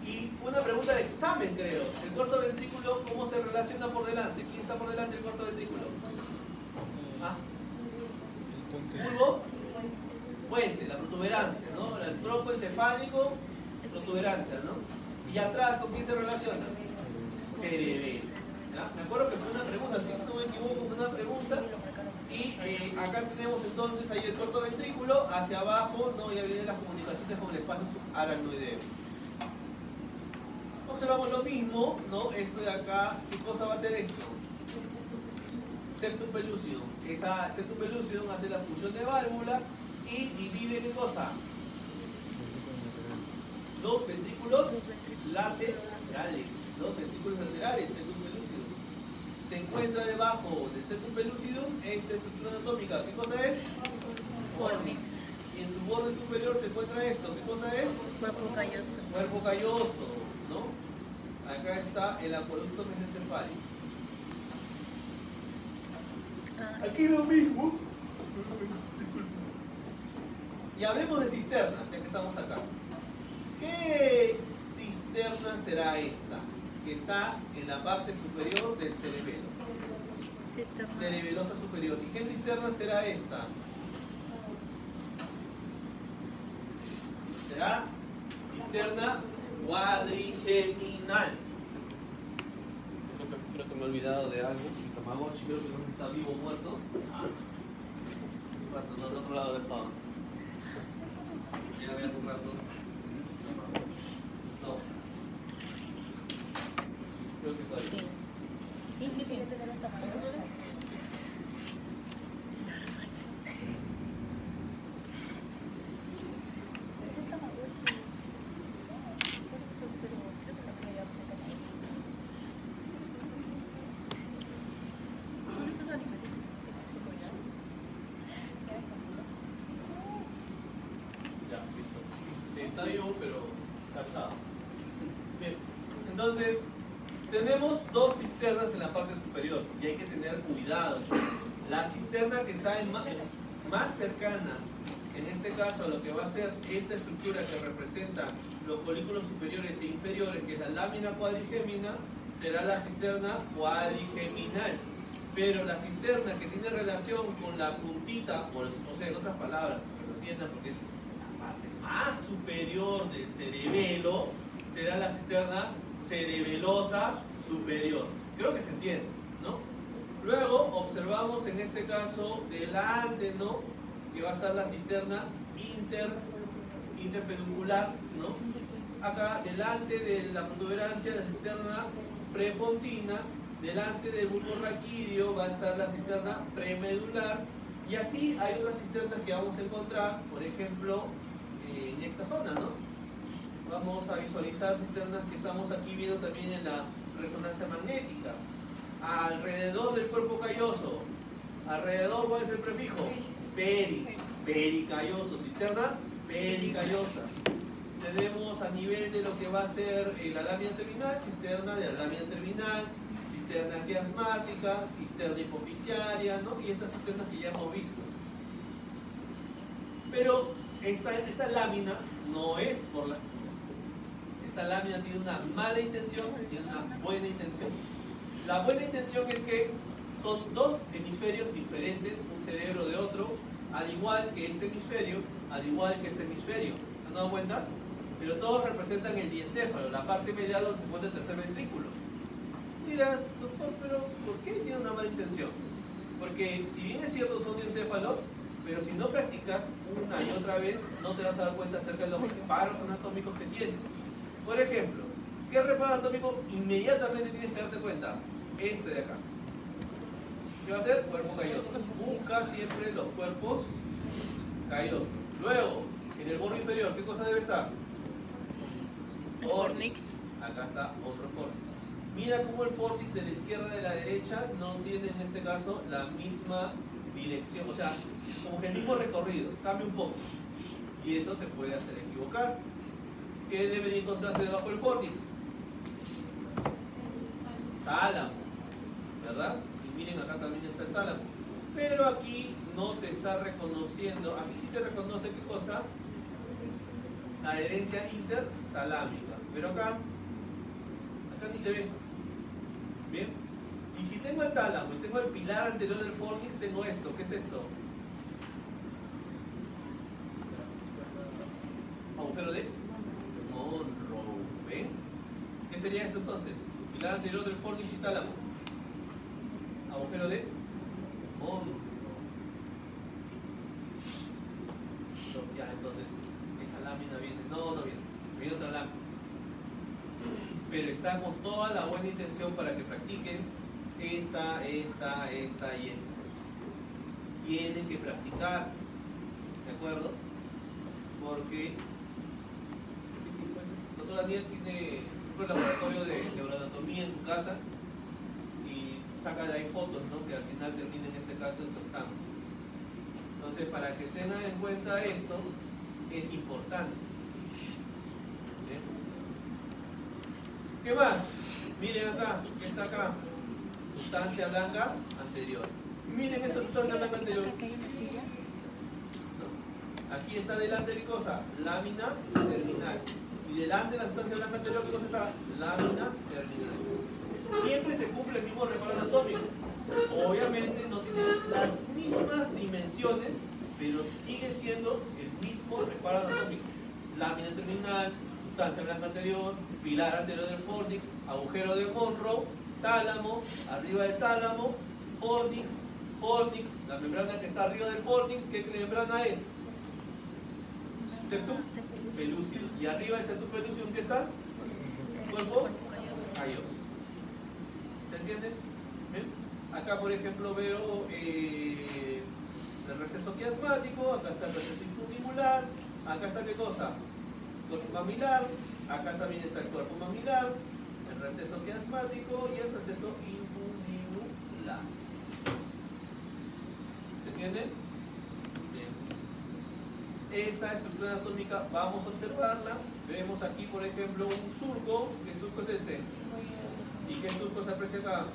Y fue una pregunta de examen, creo. El cuarto ventrículo, ¿cómo se relaciona por delante? ¿Quién está por delante del cuarto ventrículo? ¿Ah? Bulbo, puente, la protuberancia, ¿no? El tronco encefálico, protuberancia, ¿no? Y atrás, ¿con quién se relaciona? Cerebelo. ¿Ya? Me acuerdo que fue una pregunta, si no me equivoco, fue una pregunta. Y acá tenemos entonces ahí el corto ventrículo, hacia abajo, ¿no? Ya vienen las comunicaciones con el espacio subaracnoideo. Observamos lo mismo, ¿no? Esto de acá, ¿qué cosa va a hacer esto? Septum pellucidum. Esa septum pellucidum hace la función de válvula y divide ¿qué cosa? Los ventrículos laterales. Los ventrículos laterales, septum pellucidum. Se encuentra debajo del septum pellucidum esta estructura anatómica. ¿Qué cosa es? Fornix. Y en su borde superior se encuentra esto. ¿Qué cosa es? Cuerpo calloso. Cuerpo calloso, ¿no? Acá está el acueducto mesencefálico. Aquí lo mismo. Y hablemos de cisternas, ya que estamos acá. ¿Qué cisterna será esta? Que está en la parte superior del cerebelo. Cisterna. cerebelosa superior. ¿Y qué cisterna será esta? Será cisterna cuadrigeminal. Creo que me he olvidado de algo. Mi Tamagotchi creo que no está vivo o muerto. Muerto, no, al otro lado dejado. Ya voy a un rato. No. Creo que está bien. Sí, sí, tiene que ser esta manera. Ya, listo. Sí, está vivo, pero cansado. Bien, entonces tenemos dos cisternas en la parte superior y hay que tener cuidado. La cisterna que está más cercana, en este caso a lo que va a ser esta estructura que representa los folículos superiores e inferiores, que es la lámina cuadrigémina, será la cisterna cuadrigeminal. Pero la cisterna que tiene relación con la puntita, o sea, en otras palabras, que lo entiendan porque es la parte más superior del cerebelo, será la cisterna cerebelosa superior. Creo que se entiende, ¿no? Luego observamos en este caso delante, ¿no? Que va a estar la cisterna interpeduncular, ¿no? Acá delante de la protuberancia la cisterna prepontina, delante del bulbo raquídeo va a estar la cisterna premedular, y así hay otras cisternas que vamos a encontrar, por ejemplo, en esta zona, ¿no? Vamos a visualizar cisternas que estamos aquí viendo también en la resonancia magnética. Alrededor del cuerpo calloso, alrededor, ¿cuál es el prefijo? Pericalloso, cisterna pericallosa. Tenemos a nivel de lo que va a ser la lámina terminal, cisterna de la lámina terminal, cisterna quiasmática, cisterna hipoficiaria, ¿no? Y estas cisternas que ya hemos visto. Pero esta lámina no es por la... Esta lámina tiene una mala intención y tiene una buena intención. La buena intención es que son dos hemisferios diferentes, un cerebro de otro, al igual que este hemisferio, al igual que este hemisferio. ¿Se han dado cuenta? Pero todos representan el diencéfalo, la parte medial donde se encuentra el tercer ventrículo. Dirás, doctor, pero ¿por qué tiene una mala intención? Porque si bien es cierto son diencéfalos, pero si no practicas una y otra vez, no te vas a dar cuenta acerca de los reparos anatómicos que tiene. Por ejemplo, ¿qué reparo anatómico inmediatamente tienes que darte cuenta? Este de acá. ¿Qué va a ser? Cuerpo calloso. Busca siempre los cuerpos callosos. Luego, en el borde inferior, ¿qué cosa debe estar? Fornix. Acá está otro fornix. Mira cómo el fornix de la izquierda y de la derecha no tiene en este caso la misma dirección, o sea, como que el mismo recorrido, cambia un poco. Y eso te puede hacer equivocar. ¿Qué debería encontrarse debajo del fornix? Tálamo, ¿verdad? Y miren, acá también está el tálamo. Pero aquí no te está reconociendo, aquí sí te reconoce qué cosa, la adherencia intertalámica. Pero acá ni se ve. Bien. Y si tengo el tálamo y tengo el pilar anterior del fornix, tengo esto. ¿Qué es esto? Agujero de Monroe. ¿Ven? ¿Qué sería esto entonces? Pilar anterior del fornix y tálamo. Agujero de Monroe. Ya, entonces, esa lámina viene. No viene. Viene otra lámina. Pero está con toda la buena intención para que practiquen esta y esta. Tienen que practicar, ¿de acuerdo? Porque el doctor Daniel tiene un laboratorio de neuroanatomía en su casa y saca de ahí fotos, ¿no? Que al final termina en este caso en su examen. Entonces, para que tengan en cuenta esto, es importante. ¿Bien? ¿Qué más? Miren acá, ¿qué está acá? Sustancia blanca anterior. Miren esta sustancia blanca anterior. Acá hay una silla. No. Aquí está delante de cosa, lámina terminal. Y delante de la sustancia blanca anterior, ¿qué cosa está? Lámina terminal. Siempre se cumple el mismo reparo anatómico. O Obviamente no tiene las mismas dimensiones, pero sigue siendo el mismo recuadro anatómico. Lámina terminal, sustancia blanca anterior, pilar anterior del fornix, agujero de Monroe, tálamo, arriba del tálamo, fornix, la membrana que está arriba del fornix, ¿qué membrana es? Septum pelúcido. Y arriba del septum pelúcido, ¿qué está? Cuerpo calloso. ¿Se entiende? ¿Bien? Acá, por ejemplo, veo el receso quiasmático, acá está el receso infundibular, acá está ¿qué cosa? Cuerpo mamilar, acá también está el cuerpo mamilar, el receso quiasmático y el receso infundibular. ¿Se entiende? Bien. Esta estructura anatómica vamos a observarla. Vemos aquí, por ejemplo, un surco. ¿Qué surco es este? ¿Y qué surco se aprecia acá?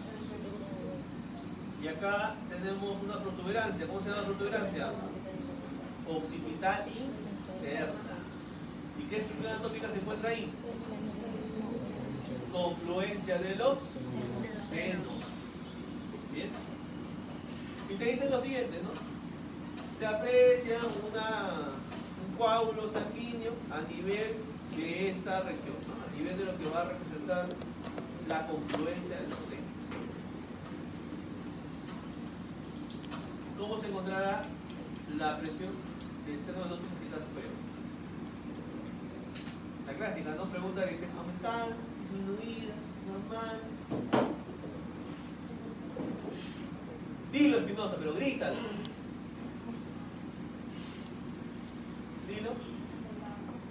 Y acá tenemos una protuberancia. ¿Cómo se llama la protuberancia? Occipital interna. ¿Y qué estructura anatómica se encuentra ahí? Confluencia de los senos. Bien. Y te dicen lo siguiente, ¿no? Se aprecia un coágulo sanguíneo a nivel de esta región, ¿no? A nivel de lo que va a representar la confluencia de los senos. ¿Cómo se encontrará la presión del seno venoso sagittal superior? La clásica, ¿no? Pregunta que dice aumentar, disminuida, normal. Dilo, Espinosa, pero grítalo. Dilo.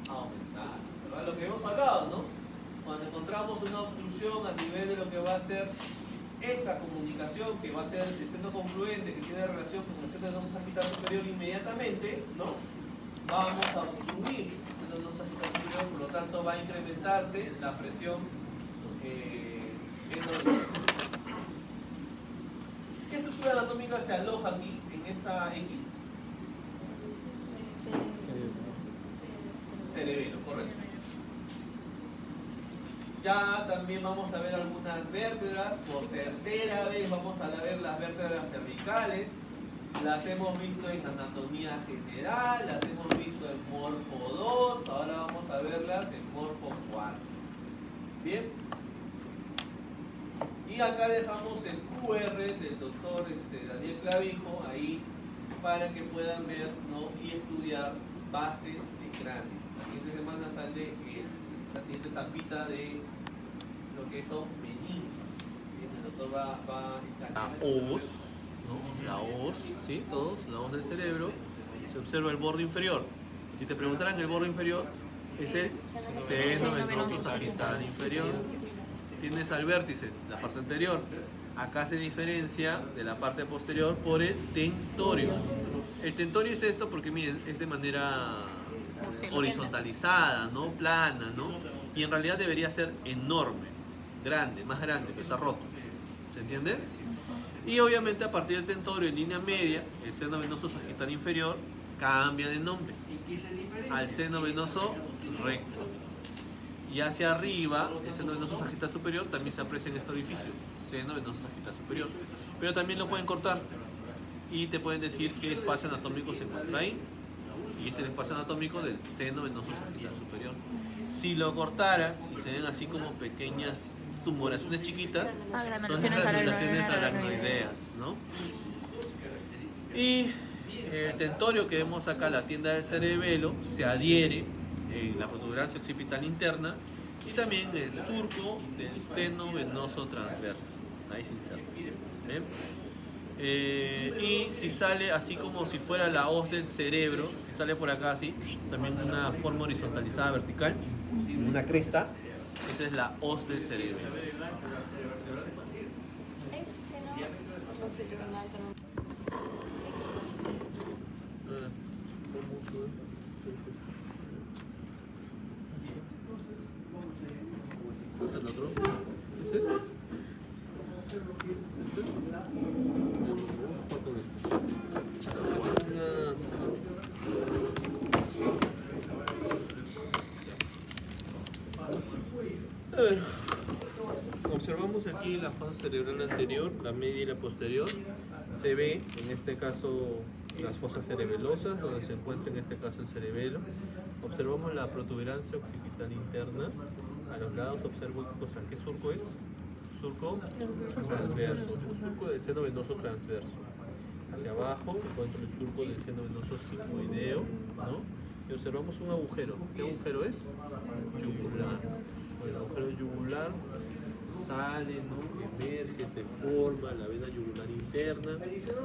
Aumentar. ¿Verdad? Lo que hemos hablado, ¿no? Cuando encontramos una obstrucción a nivel de lo que va a ser esta comunicación, que va a ser el seno confluente, que tiene relación con el seno venoso sagittal superior inmediatamente, ¿no? Vamos a obstruir el seno venoso sagittal superior, por lo tanto va a incrementarse la presión endovenosa. ¿Qué estructura anatómica se aloja aquí en esta X? Cerebelo, correcto. Ya también vamos a ver algunas vértebras. Por tercera vez vamos a ver las vértebras cervicales. Las hemos visto en anatomía general, las hemos visto en Morfo 2, ahora vamos a verlas en Morfo 4. Bien. Y acá dejamos el QR del doctor Daniel Clavijo ahí para que puedan ver, ¿no? Y estudiar base de cráneo. La siguiente semana sale la siguiente tapita de lo que son meninges. Bien, el doctor va a escanear la os, ¿no? La os, ¿sí? Todos, la os del cerebro. Se observa el borde inferior. Si te preguntaran el borde inferior, es el seno venoso sagittal inferior. Tienes al vértice, la parte anterior. Acá se diferencia de la parte posterior por el tentorio. El tentorio es esto porque miren, es de manera horizontalizada, ¿no? Plana, ¿no? Y en realidad debería ser enorme, grande, más grande, pero está roto. ¿Se entiende? Y obviamente a partir del tentorio en línea media, el seno venoso sagittal inferior cambia de nombre al seno venoso recto. Y hacia arriba, el seno venoso sagittal superior también se aprecia en este orificio, seno venoso sagittal superior. Pero también lo pueden cortar y te pueden decir qué espacio anatómico se encuentra ahí. Y es el espacio anatómico del seno venoso sagittal superior. Si lo cortara y se ven así como pequeñas tumoraciones chiquitas, son las granulaciones aracnoideas, ¿no? Y el tentorio que vemos acá, la tienda del cerebelo, se adhiere en la protuberancia occipital interna y también el surco del seno venoso transverso. Ahí se inserta. ¿Ven? Y si sale así como si fuera la hoz del cerebro, si sale por acá así, también una forma horizontalizada vertical, una cresta, esa es la hoz del cerebro. ¿El otro? ¿Ese es? Observamos observamos aquí la fosa cerebral anterior, la media y la posterior, se ve en este caso las fosas cerebelosas, donde se encuentra en este caso el cerebelo. Observamos la protuberancia occipital interna. A los lados observo ¿qué surco es? Surco transverso, un surco del seno venoso transverso. Hacia abajo encuentro el surco del seno venoso sigmoideo, ¿no? Y observamos un agujero. ¿Qué agujero es? Yugular. Bueno, el agujero yugular sale, ¿no? Emerge, se forma la vena yugular interna,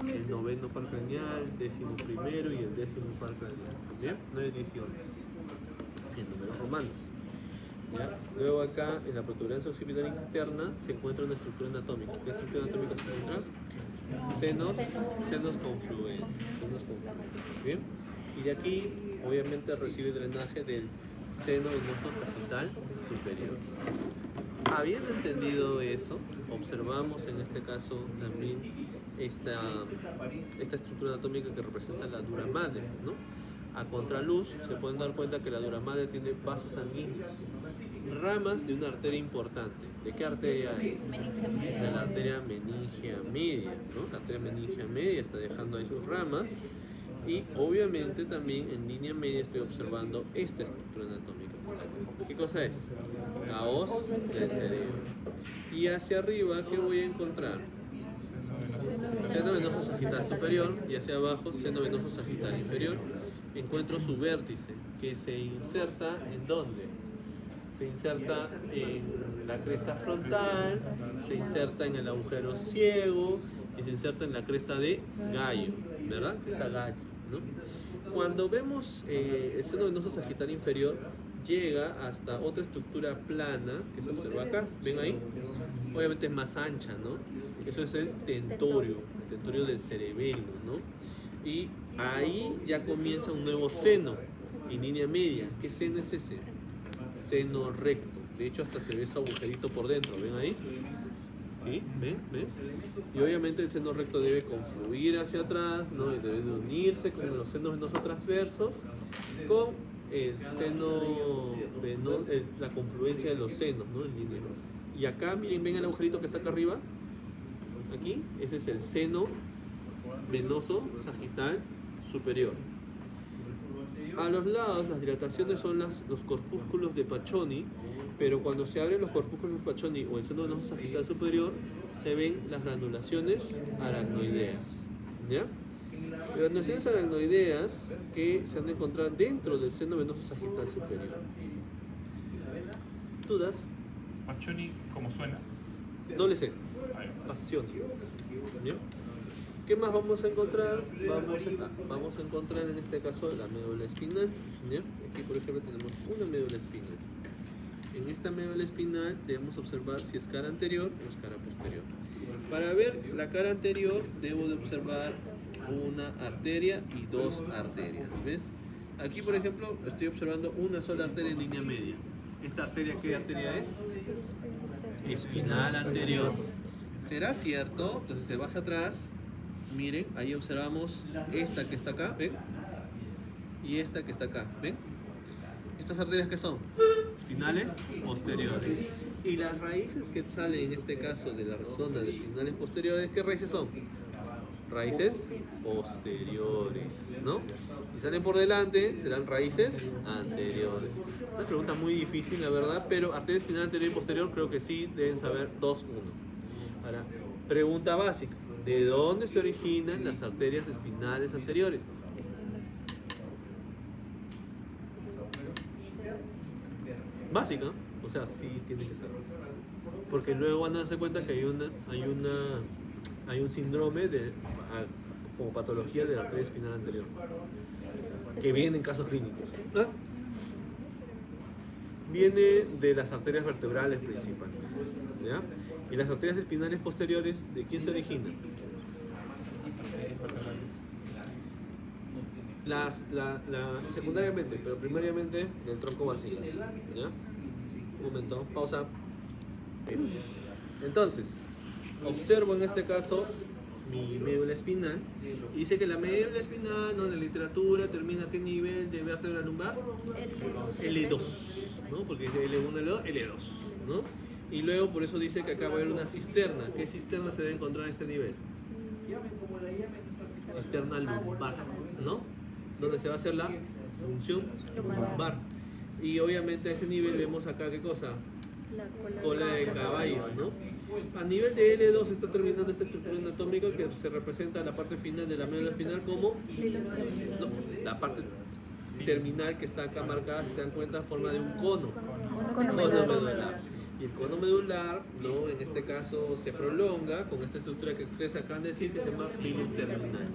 el noveno par craneal, el 11º y el 10º par craneal. ¿Bien? 9, 10 y 11. En números romanos. ¿Ya? Luego acá en la protuberancia occipital interna se encuentra una estructura anatómica. ¿Qué estructura anatómica se encuentra? Senos confluentes. ¿Bien? Y de aquí obviamente recibe drenaje del seno venoso sagital superior. Habiendo entendido eso, observamos en este caso también esta estructura anatómica que representa la dura madre, ¿no? A contraluz se pueden dar cuenta que la dura madre tiene vasos sanguíneos, ramas de una arteria importante. ¿De qué arteria es? De la arteria meningia media, ¿no? La arteria meningia media está dejando ahí sus ramas y obviamente también en línea media estoy observando esta estructura anatómica que está aquí. ¿Qué cosa es? La hoz del cerebro. Y hacia arriba, ¿qué voy a encontrar? Seno venoso sagital superior y hacia abajo seno venoso sagital inferior. Encuentro su vértice que se inserta ¿en dónde? Se inserta en la cresta frontal, se inserta en el agujero ciego y se inserta en la cresta de Gallo, ¿verdad? Cresta Gallo, ¿no? Cuando vemos el seno venoso sagital inferior, llega hasta otra estructura plana que se observa acá, ¿ven ahí? Obviamente es más ancha, ¿no? Eso es el tentorio del cerebelo, ¿no? Y ahí ya comienza un nuevo seno en línea media. ¿Qué seno es ese? Seno recto. De hecho hasta se ve su agujerito por dentro, ¿ven ahí? ¿Sí? ¿Ven? ¿Ven? Y obviamente el seno recto debe confluir hacia atrás, ¿no? Y debe de unirse con los senos venosos transversos, con el seno venoso, la confluencia de los senos, ¿no? En línea. Y acá, miren, ven el agujerito que está acá arriba. Aquí, ese es el seno venoso sagital superior. A los lados las dilataciones son los corpúsculos de Paccioni, pero cuando se abren los corpúsculos de Paccioni o el seno venoso sagital superior, se ven las granulaciones aracnoideas. ¿Ya? Granulaciones aracnoideas que se han de encontrar dentro del seno venoso sagital superior. ¿Dudas? Paccioni, ¿cómo suena? Doble C. Paccioni. ¿Ya? ¿Qué más vamos a encontrar? Vamos a encontrar en este caso la médula espinal. ¿Ya? Aquí por ejemplo tenemos una médula espinal. En esta médula espinal debemos observar si es cara anterior o es cara posterior. Para ver la cara anterior debo de observar una arteria y dos arterias. ¿Ves? Aquí por ejemplo estoy observando una sola arteria en línea media. ¿Esta arteria qué arteria es? Espinal anterior. ¿Será cierto? Entonces te vas atrás. Miren, ahí observamos esta que está acá, ¿ven? Y esta que está acá, ¿ven? ¿Estas arterias qué son? Espinales posteriores. Y las raíces que salen en este caso de la zona de espinales posteriores, ¿qué raíces son? Raíces posteriores, ¿no? Si salen por delante, serán raíces anteriores. Una pregunta muy difícil, la verdad, pero arteria espinal anterior y posterior creo que sí deben saber 2-1. Ahora, pregunta básica. ¿De dónde se originan las arterias espinales anteriores? Básica, o sea, sí tiene que ser. Porque luego van a darse cuenta que hay un síndrome como patología de la arteria espinal anterior, que viene en casos clínicos. ¿Ah? Viene de las arterias vertebrales principalmente, ¿ya? Y las arterias espinales posteriores, ¿de quién se originan? Secundariamente, pero primariamente del tronco basilar. ¿Ya? Un momento, pausa. Bien. Entonces, observo en este caso mi médula espinal y dice que la médula espinal, ¿no? En la literatura termina a qué nivel de vértebra lumbar? L2, ¿no? Porque es de L1 a L2, ¿no? Y luego por eso dice que acá va a haber una cisterna. ¿Qué cisterna se debe encontrar en este nivel? Cisterna lumbar, ¿no? Donde se va a hacer la punción lumbar. Y obviamente a ese nivel vemos acá, ¿qué cosa? La Cola de caballo, ¿no? A nivel de L2 está terminando esta estructura anatómica que se representa en la parte final de la médula espinal como no, la parte terminal que está acá marcada, si se dan cuenta, forma de un cono. Cono medular. Y el cono medular, ¿no? En este caso se prolonga con esta estructura que ustedes acaban de decir que se llama filum terminal.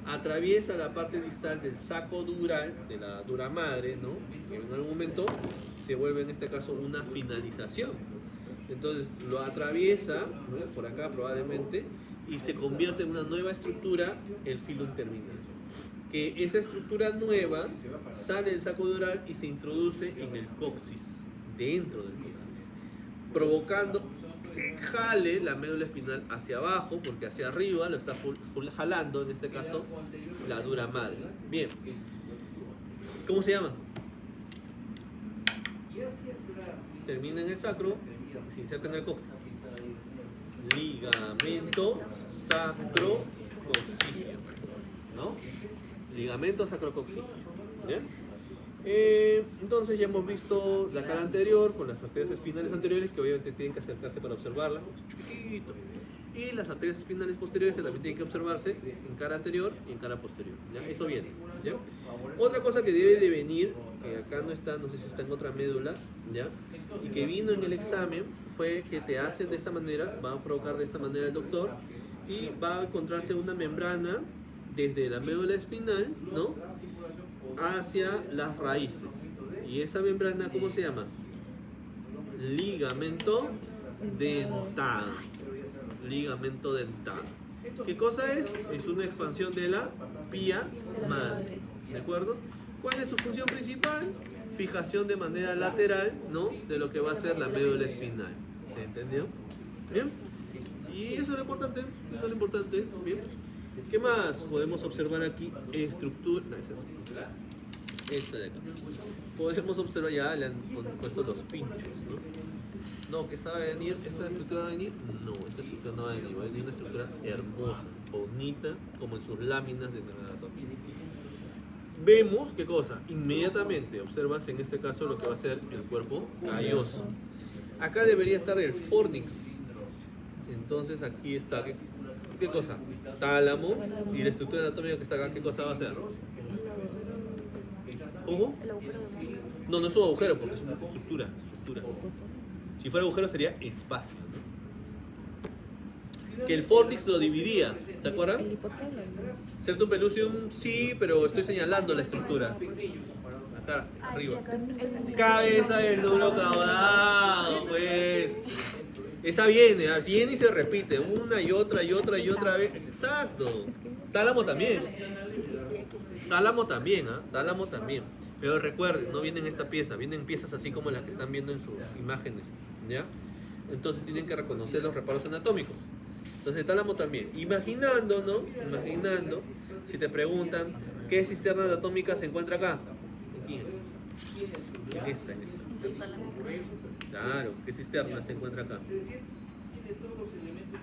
Atraviesa la parte distal del saco dural, de la dura madre, ¿no? Que en algún momento se vuelve en este caso una finalización. Entonces lo atraviesa, ¿no? Por acá probablemente, y se convierte en una nueva estructura, el filum terminal. Que esa estructura nueva sale del saco dural y se introduce en el coxis, dentro del coxis, provocando que jale la médula espinal hacia abajo, porque hacia arriba lo está jalando, en este caso, la dura madre. Bien. ¿Cómo se llama? Termina en el sacro, se inserta en el coxis. Ligamento sacrocoxígeo, ¿no? Ligamento sacrocoxígeo. ¿Bien? Entonces ya hemos visto la cara anterior con las arterias espinales anteriores que obviamente tienen que acercarse para observarla, chiquitito, y las arterias espinales posteriores que también tienen que observarse en cara anterior y en cara posterior. ¿Ya? Eso viene. ¿Ya? Otra cosa que debe de venir, que acá no está, no sé si está en otra médula, ¿ya? Y que vino en el examen, fue que te hacen de esta manera, va a provocar de esta manera el doctor, y va a encontrarse una membrana desde la médula espinal, ¿no? Hacia las raíces. Y esa membrana, ¿cómo se llama? Ligamento dentado. Ligamento dentado. ¿Qué cosa es? Es una expansión de la pía madre. ¿De acuerdo? ¿Cuál es su función principal? Fijación de manera lateral, ¿no? De lo que va a ser la médula espinal. ¿Se entendió? ¿Bien? Y eso es lo importante. Eso es lo importante. ¿Bien? ¿Qué más podemos observar aquí? Estructura. No, esta de acá. Podemos observar, ya le han puesto los pinchos, ¿no? No, que esta va a venir, esta estructura va a venir. No, esta estructura no va a venir. Va a venir una estructura hermosa, bonita, como en sus láminas de anatomía. Vemos, ¿qué cosa? Inmediatamente observas en este caso lo que va a ser el cuerpo calloso. Acá debería estar el fornix. Entonces aquí está, ¿qué cosa? Tálamo. Y la estructura anatómica que está acá, ¿qué cosa va a ser? ¿Cómo? No, no es un agujero porque es una estructura. Si fuera agujero sería espacio, ¿no? Que el fornix lo dividía, ¿te acuerdas? Septum pellucidum sí, pero estoy señalando la estructura. Acá, arriba. Cabeza del núcleo caudado, pues. Esa viene y se repite una y otra vez. Exacto. Tálamo también. Tálamo también, ¿ah? Tálamo también. Pero recuerden, no vienen esta pieza, vienen piezas así como las que están viendo en sus imágenes, ¿ya? Entonces tienen que reconocer los reparos anatómicos. Entonces el tálamo también. Imaginando, ¿no? Imaginando, si te preguntan, ¿qué cisterna anatómica se encuentra acá? Aquí. En esta. Claro, ¿qué cisterna se encuentra acá?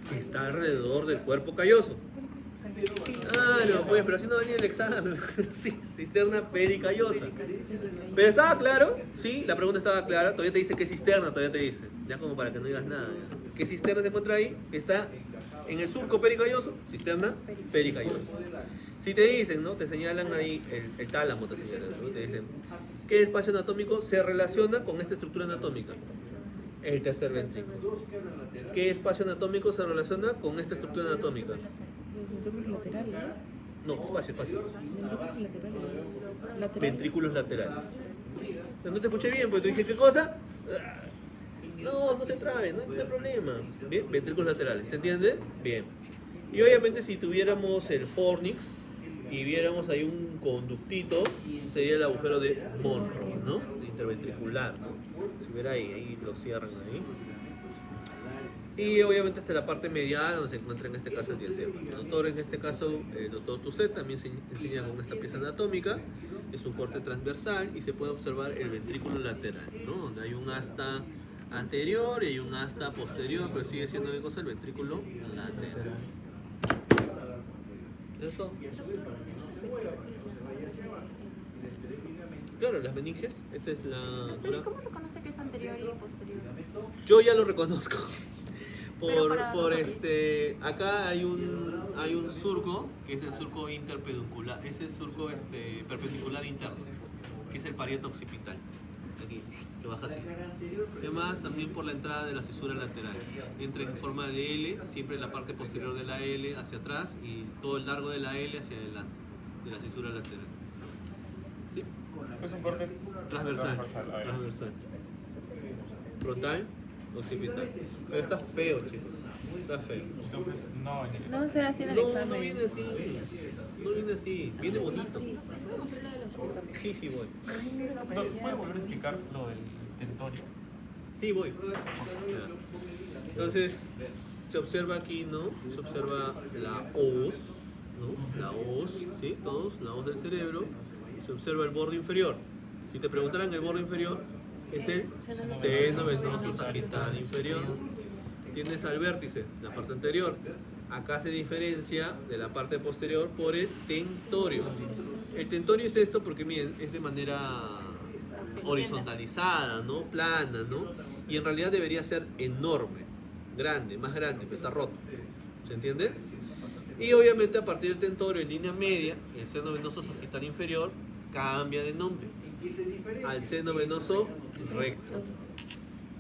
Que está alrededor del cuerpo calloso. Claro, pues, pero así no venía el examen. Sí, cisterna pericallosa. Pero estaba claro, sí, la pregunta estaba clara. Todavía te dice qué cisterna, todavía te dice. Ya como para que no digas nada. ¿Qué cisterna se encuentra ahí? Está en el surco pericalloso, cisterna pericallosa. Si te dicen, ¿no? Te señalan ahí el tálamo, te señalan, ¿no? Te dicen, ¿qué espacio anatómico se relaciona con esta estructura anatómica? El tercer ventrículo. ¿Qué espacio anatómico se relaciona con esta estructura anatómica? No, espacio. Ventrículos laterales. No te escuché bien, porque te dije, ¿qué cosa? No se trabe, no hay problema. Bien, ventrículos laterales, ¿se entiende? Bien. Y obviamente si tuviéramos el fornix y viéramos ahí un conductito, sería el agujero de Monro, ¿no? Interventricular, ¿no? Si hubiera ahí lo cierran ahí. Y obviamente esta es la parte medial donde se encuentra en este caso el diencéfalo. El doctor, en este caso, el doctor Tuset también se enseña con esta pieza anatómica. Es un corte transversal y se puede observar el ventrículo lateral, ¿no? Donde hay un asta anterior y un asta posterior, pero sigue siendo ¿qué cosa? El ventrículo lateral. ¿Eso? Claro, las meninges, esta es la Pero dura. ¿cómo reconoce que es anterior y posterior? Yo ya lo reconozco. Pero para Por nosotros. acá hay un surco, que es el surco interpeduncular, es el surco perpendicular interno, que es el parieto occipital. Aquí, que baja así. Además, también por la entrada de la cisura lateral. Entra en forma de L, siempre la parte posterior de la L hacia atrás y todo el largo de la L hacia adelante, de la cisura lateral. ¿Sí? Es un corte Transversal. a ver. Transversal. Frontal, occipital. Pero está feo, chicos. Está feo. Entonces, no en el... No será así en el No, examen. no viene así. No viene así. Viene bonito. Sí, ¿podemos hacer la de los chicos? Sí, sí voy. ¿Puede volver a explicar lo del tentorio? Sí voy. Entonces, se observa aquí, ¿no? Se observa la hoz, ¿no? La hoz, ¿sí? Todos, la hoz del cerebro. Se observa el borde inferior. Si te preguntaran el borde inferior, es el seno venoso sagital inferior. Tienes al vértice, la parte anterior. Acá se diferencia de la parte posterior por el tentorio. El tentorio es esto porque miren, es de manera horizontalizada, ¿no? Plana, ¿no? Y en realidad debería ser enorme, grande, más grande, pero está roto. ¿Se entiende? Y obviamente a partir del tentorio en línea media, el seno venoso sagital inferior cambia de nombre al seno venoso recto.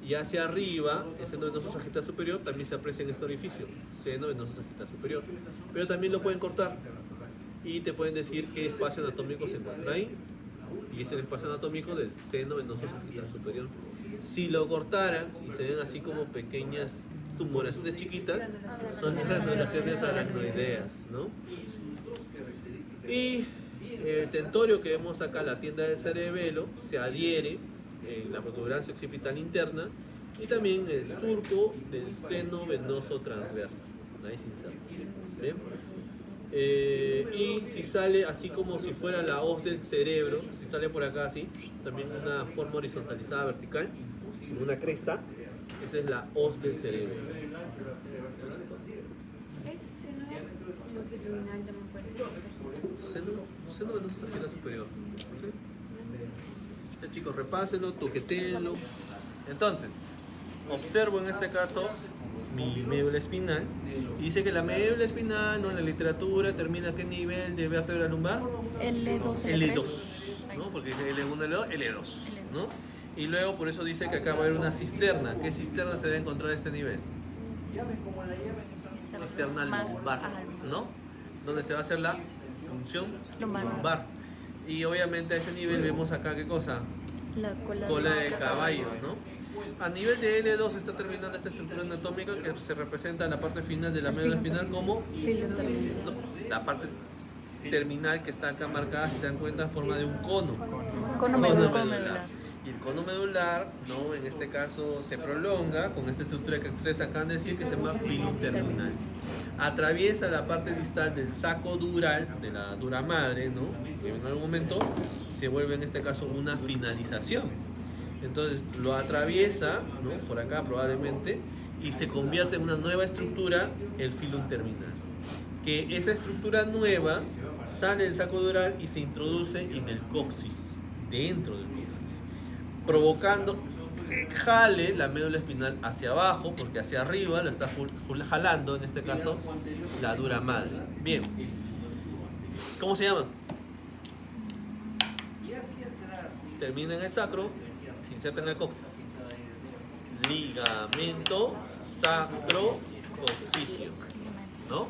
Y hacia arriba, el seno venoso sagital superior también se aprecia en este orificio, seno venoso sagital superior. Pero también lo pueden cortar y te pueden decir qué espacio anatómico se encuentra ahí. Y es el espacio anatómico del seno venoso sagital superior. Si lo cortaran y se ven así como pequeñas tumoraciones chiquitas, son las granulaciones aracnoideas, ¿no? Y el tentorio que vemos acá, la tienda del cerebelo, se adhiere en la protuberancia occipital interna y también el surco del seno venoso transverso. Ahí se inserta. ¿Bien? Y si sale así como si fuera la hoz del cerebro, si sale por acá así, también una forma horizontalizada vertical, una cresta, esa es la hoz del cerebro. ¿Es seno longitudinal también puede ser? Seno venoso sagital superior. ¿Sí? Ya, chicos, repásenlo, toquetéenlo. Entonces, observo en este caso mi médula espinal y dice que la médula espinal, ¿no? En la literatura termina a qué nivel de vértebra lumbar. L2, L2, ¿no? Porque es L1, L2, L2, ¿no? Y luego por eso dice que acá va a haber una cisterna. ¿Qué cisterna se debe encontrar a este nivel? Cisterna lumbar, ¿no? Donde se va a hacer la punción lumbar. Y obviamente a ese nivel vemos acá, ¿qué cosa? La Cola de caballo, ¿no? A nivel de L2 está terminando esta estructura anatómica que se representa en la parte final de la médula espinal como ¿no? La parte terminal que está acá marcada, si se dan cuenta, en forma de un cono. Cono medular. Y el cono medular, ¿no? En este caso se prolonga con esta estructura que ustedes acaban de decir que se llama filum terminal. Atraviesa la parte distal del saco dural, de la dura madre, ¿no? Que en algún momento se vuelve en este caso una finalización. Entonces lo atraviesa, ¿no? Por acá probablemente, y se convierte en una nueva estructura, el filum terminal. Que esa estructura nueva sale del saco dural y se introduce en el coxis, dentro del coxis, provocando que jale la médula espinal hacia abajo, porque hacia arriba lo está jalando, en este caso, la dura madre. Bien. ¿Cómo se llama? Termina en el sacro, se inserta en el coxis. Ligamento sacrocoxigio, ¿no?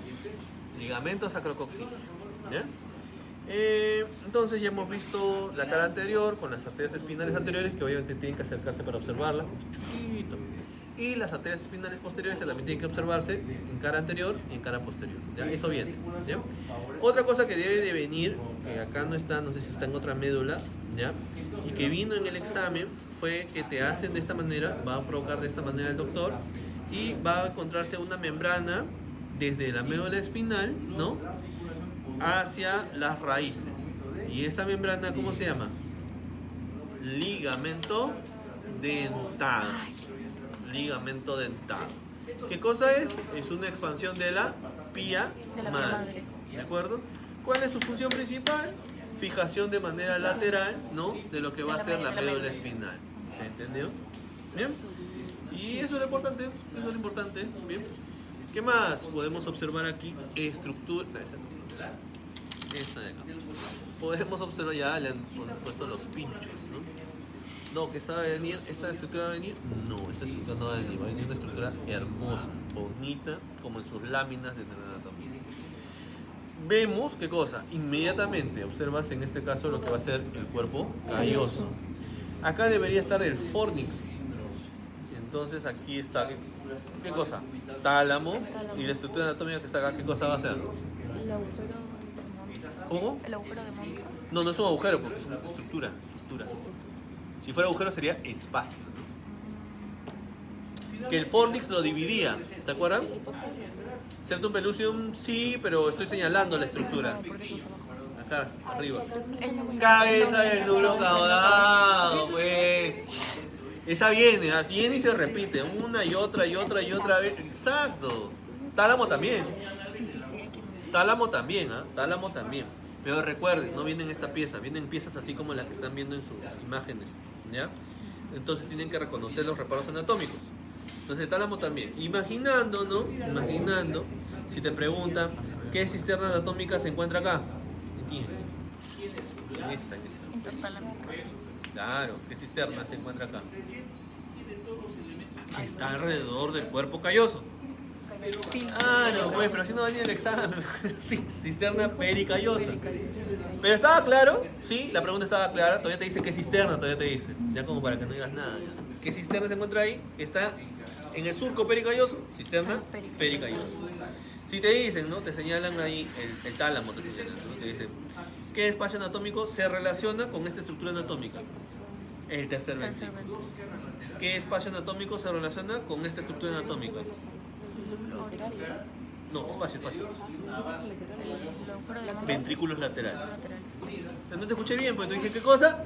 Ligamento sacrocoxigio. ¿Ya? Entonces ya hemos visto la cara anterior con las arterias espinales anteriores que obviamente tienen que acercarse para observarla, chiquito. Y las arterias espinales posteriores que también tienen que observarse en cara anterior y en cara posterior. ¿Ya? Eso viene. ¿Ya? Otra cosa que debe de venir, que acá no está, no sé si está en otra médula, ¿ya? Y que vino en el examen, fue que te hacen de esta manera, va a provocar de esta manera el doctor, y va a encontrarse una membrana desde la médula espinal, ¿no? Hacia las raíces. Y esa membrana, ¿cómo se llama? Ligamento dental. ligamento dentado. ¿Qué cosa es? Es una expansión de la pía De la pía más. madre. ¿De acuerdo? ¿Cuál es su función principal? Fijación de manera lateral, ¿no? De lo que va a ser la médula espinal. ¿Se entendió? ¿Bien? Y eso es lo importante. Eso es lo importante. ¿Bien? ¿Qué más podemos observar aquí? Estructura. Esta de acá. Podemos observar, ya le han puesto los pinchos, ¿no? No, que esta va a venir, esta estructura va a venir. No, esta estructura no va a venir. Va a venir una estructura hermosa, bonita, como en sus láminas de anatomía. Vemos, ¿qué cosa? Inmediatamente observas en este caso lo que va a ser el cuerpo calloso. Acá debería estar el fornix. Entonces aquí está, ¿qué cosa? Tálamo. Y la estructura anatómica que está acá, ¿qué cosa va a ser? El agujero de Montt. ¿Cómo? El agujero de Montt. No, no es un agujero porque es una estructura. Si fuera agujero sería espacio, ¿no? Que el fornix lo dividía, ¿se acuerdan? Septum pellucidum sí, pero estoy señalando la estructura. Acá, arriba. Cabeza del núcleo caudado, pues. Esa viene, así viene y se repite una y otra y otra y otra vez. Exacto. Tálamo también. Tálamo también, ¿ah? Tálamo también. Pero recuerden, no vienen esta pieza, vienen piezas así como las que están viendo en sus imágenes, ¿ya? Entonces tienen que reconocer los reparos anatómicos. Entonces el tálamo también. Imaginando, ¿no? Imaginando, si te preguntan, ¿qué cisterna anatómica se encuentra acá? Aquí. En esta. Intertalámico. Claro, ¿qué cisterna se encuentra acá? Que está alrededor del cuerpo calloso. Ah, no, pues, pero así no va a venir el examen. Sí, cisterna pericallosa. Pero estaba claro, sí, la pregunta estaba clara. Todavía te dice qué cisterna, todavía te dice. Ya como para que no digas nada. ¿Qué cisterna se encuentra ahí? Está en el surco pericalloso, cisterna pericallosa. Si te dicen, ¿no? Te señalan ahí el tálamo, te señalan, ¿no? Te dicen, ¿qué espacio anatómico se relaciona con esta estructura anatómica? El tercer ventrículo. ¿Qué espacio anatómico se relaciona con esta estructura anatómica? No, espacio. Ventrículos laterales. No te escuché bien, porque te dije, ¿qué cosa?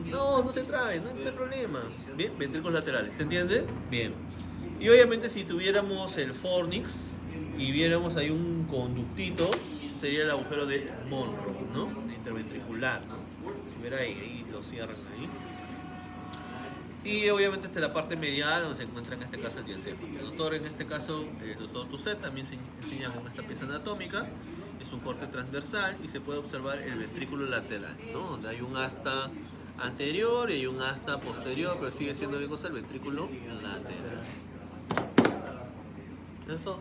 No se trabe, no hay problema. Bien, ventrículos laterales, ¿se entiende? Bien. Y obviamente si tuviéramos el fornix y viéramos ahí un conductito, sería el agujero de Monro, ¿no? De interventricular, ¿no? Si hubiera ahí lo cierran ahí. Y obviamente esta es la parte medial donde se encuentra en este caso el diencéfalo. El doctor, en este caso, el doctor Tusset también se enseña con esta pieza anatómica. Es un corte transversal y se puede observar el ventrículo lateral, ¿no? Donde hay un asta anterior y hay un asta posterior, pero sigue siendo ¿qué cosa? El ventrículo lateral. ¿Eso?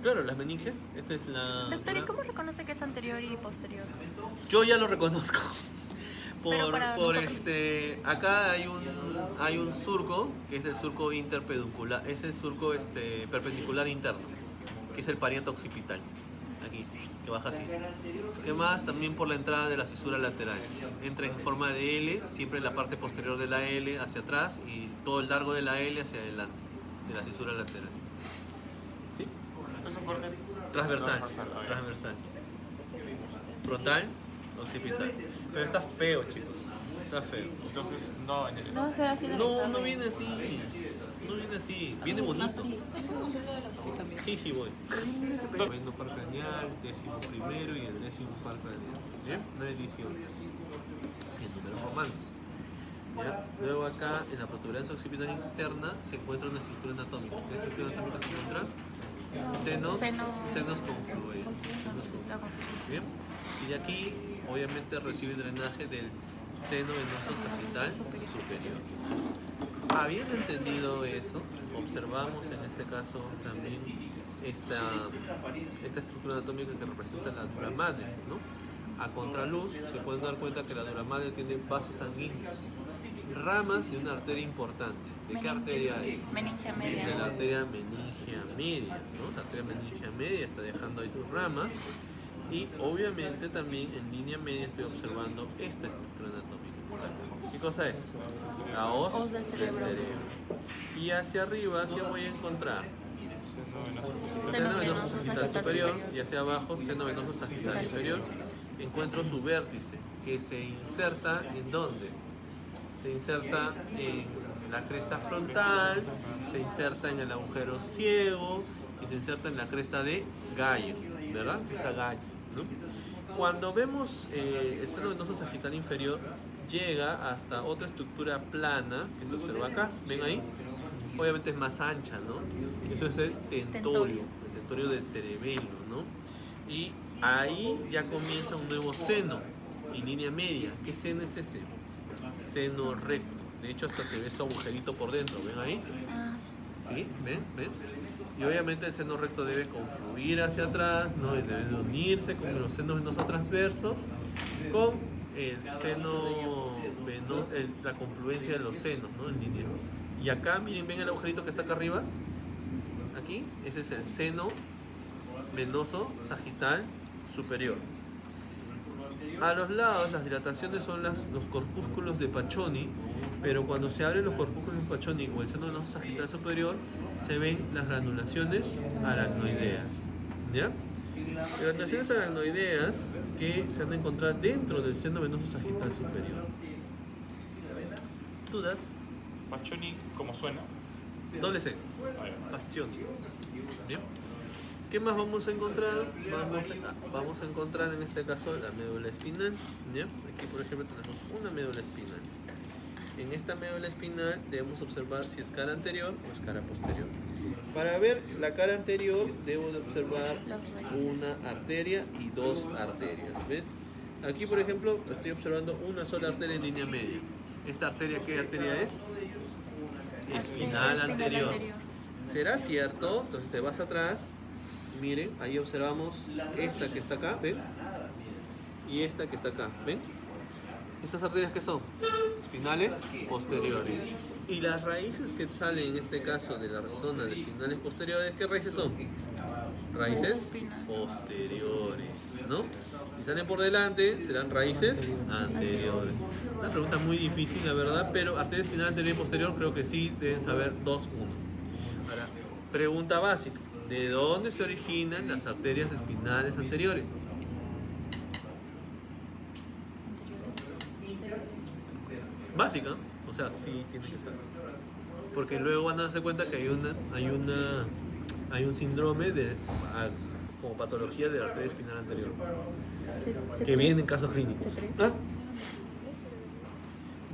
Claro, las meninges, esta es la... Doctor, ¿y cómo reconoce que es anterior y posterior? Yo ya lo reconozco. Pero para nosotros. Acá hay un surco, que es el surco interpeduncular, es el surco perpendicular interno, que es el pariente occipital, aquí, que baja así. ¿Qué más? También por la entrada de la cisura lateral. Entra en forma de L, siempre en la parte posterior de la L hacia atrás y todo el largo de la L hacia adelante, de la cisura lateral. ¿Sí? Es un corte Transversal. Frontal, occipital. Pero está feo, chicos. Está feo. Entonces no va a venir. No será así en el No, examen. no viene así. No viene así. Viene bonito. Sí, voy. Noveno par craneal, 11º y el 10º par craneal. ¿Bien? 9 ediciones. En números romanos. ¿Ya? Luego acá, en la protuberancia occipital interna, se encuentra una estructura anatómica. ¿Qué estructura anatómica se encuentra? Senos confluentes. ¿Bien? Y de aquí, obviamente, recibe drenaje del seno venoso sagital superior. Habiendo entendido eso, observamos en este caso también esta estructura anatómica que representa la dura madre, ¿no? A contraluz se pueden dar cuenta que la dura madre tiene vasos sanguíneos, ramas de una arteria importante. ¿De qué arteria es? Meningia De media. la arteria meningia media, ¿no? La arteria meningia media está dejando ahí sus ramas y obviamente también en línea media estoy observando esta estructura anatómica que está acá. ¿Qué cosa es? La hoz del del cerebro. cerebro. Y hacia arriba, ¿qué voy a encontrar? Seno venoso sagital superior y hacia abajo seno venoso sagital inferior. Encuentro su vértice que se inserta ¿en dónde? se inserta en la cresta frontal, se inserta en el agujero ciego y se inserta en la cresta de gallo, ¿verdad? Esta gallo, ¿no? Cuando vemos el seno venoso sagital inferior, llega hasta otra estructura plana que se observa acá, ¿ven ahí? Obviamente es más ancha, ¿no? Eso es el tentorio del cerebelo, ¿no? Y ahí ya comienza un nuevo seno en línea media. ¿Qué seno es ese? Seno recto. De hecho, hasta se ve su agujerito por dentro, ¿ven ahí? ¿Sí? ¿Ven? ¿Ven? Y obviamente el seno recto debe confluir hacia atrás, ¿no? Y debe de unirse con los senos venosos transversos, con el seno la confluencia de los senos, ¿no? En línea. Y acá, miren, ven el agujerito que está acá arriba. Aquí, ese es el seno venoso sagital superior. A los lados, las dilataciones son los corpúsculos de Paccioni, pero cuando se abren los corpúsculos de Paccioni o el seno venoso sagital superior, se ven las granulaciones aracnoideas. ¿Ya? Las granulaciones aracnoideas que se han de encontrar dentro del seno venoso sagital superior. ¿Dudas? Paccioni, ¿cómo suena? Doble C. Paccioni. ¿Bien? ¿Qué más vamos a encontrar? Vamos a encontrar en este caso la médula espinal. ¿Ya? Aquí, por ejemplo, tenemos una médula espinal. En esta médula espinal debemos observar si es cara anterior o es cara posterior. Para ver la cara anterior debo de observar una arteria y dos arterias. ¿Ves? Aquí, por ejemplo, estoy observando una sola arteria en línea media. ¿Esta arteria qué arteria es? Espinal anterior. ¿Será cierto? Entonces te vas atrás. Miren, ahí observamos esta que está acá, ¿ven? Y esta que está acá, ¿ven? ¿Estas arterias qué son? Espinales posteriores. Y las raíces que salen en este caso de la zona de espinales posteriores, ¿qué raíces son? Raíces posteriores, ¿no? Si salen por delante, serán raíces anteriores. Una pregunta muy difícil, la verdad, pero arteria espinal anterior y posterior creo que sí deben saber 2-1. Ahora, pregunta básica. ¿De dónde se originan las arterias espinales anteriores? Básica, o sea, sí tiene que ser. Porque luego van a darse cuenta que hay un síndrome como patología de la arteria espinal anterior, que viene en casos clínicos. ¿Ah?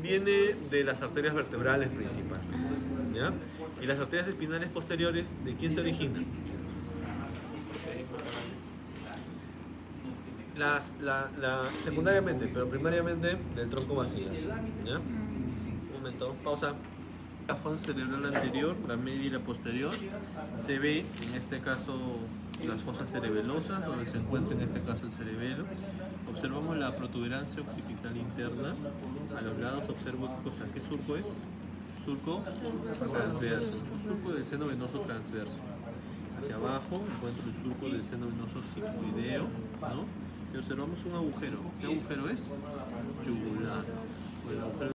Viene de las arterias vertebrales principalmente, ¿ya? Y las arterias espinales posteriores, ¿de quién se originan? Secundariamente, pero primariamente del tronco basilar, ¿ya? Un momento, pausa. La fosa cerebral anterior, la media y la posterior, se ve en este caso las fosas cerebelosas, donde se encuentra en este caso el cerebelo. Observamos la protuberancia occipital interna. A los lados observo ¿qué surco es? Surco transverso, un surco del seno venoso transverso. Hacia abajo encuentro el surco del seno venoso sigmoideo, ¿no? Y observamos un agujero. ¿Qué agujero es? Yugular. El agujero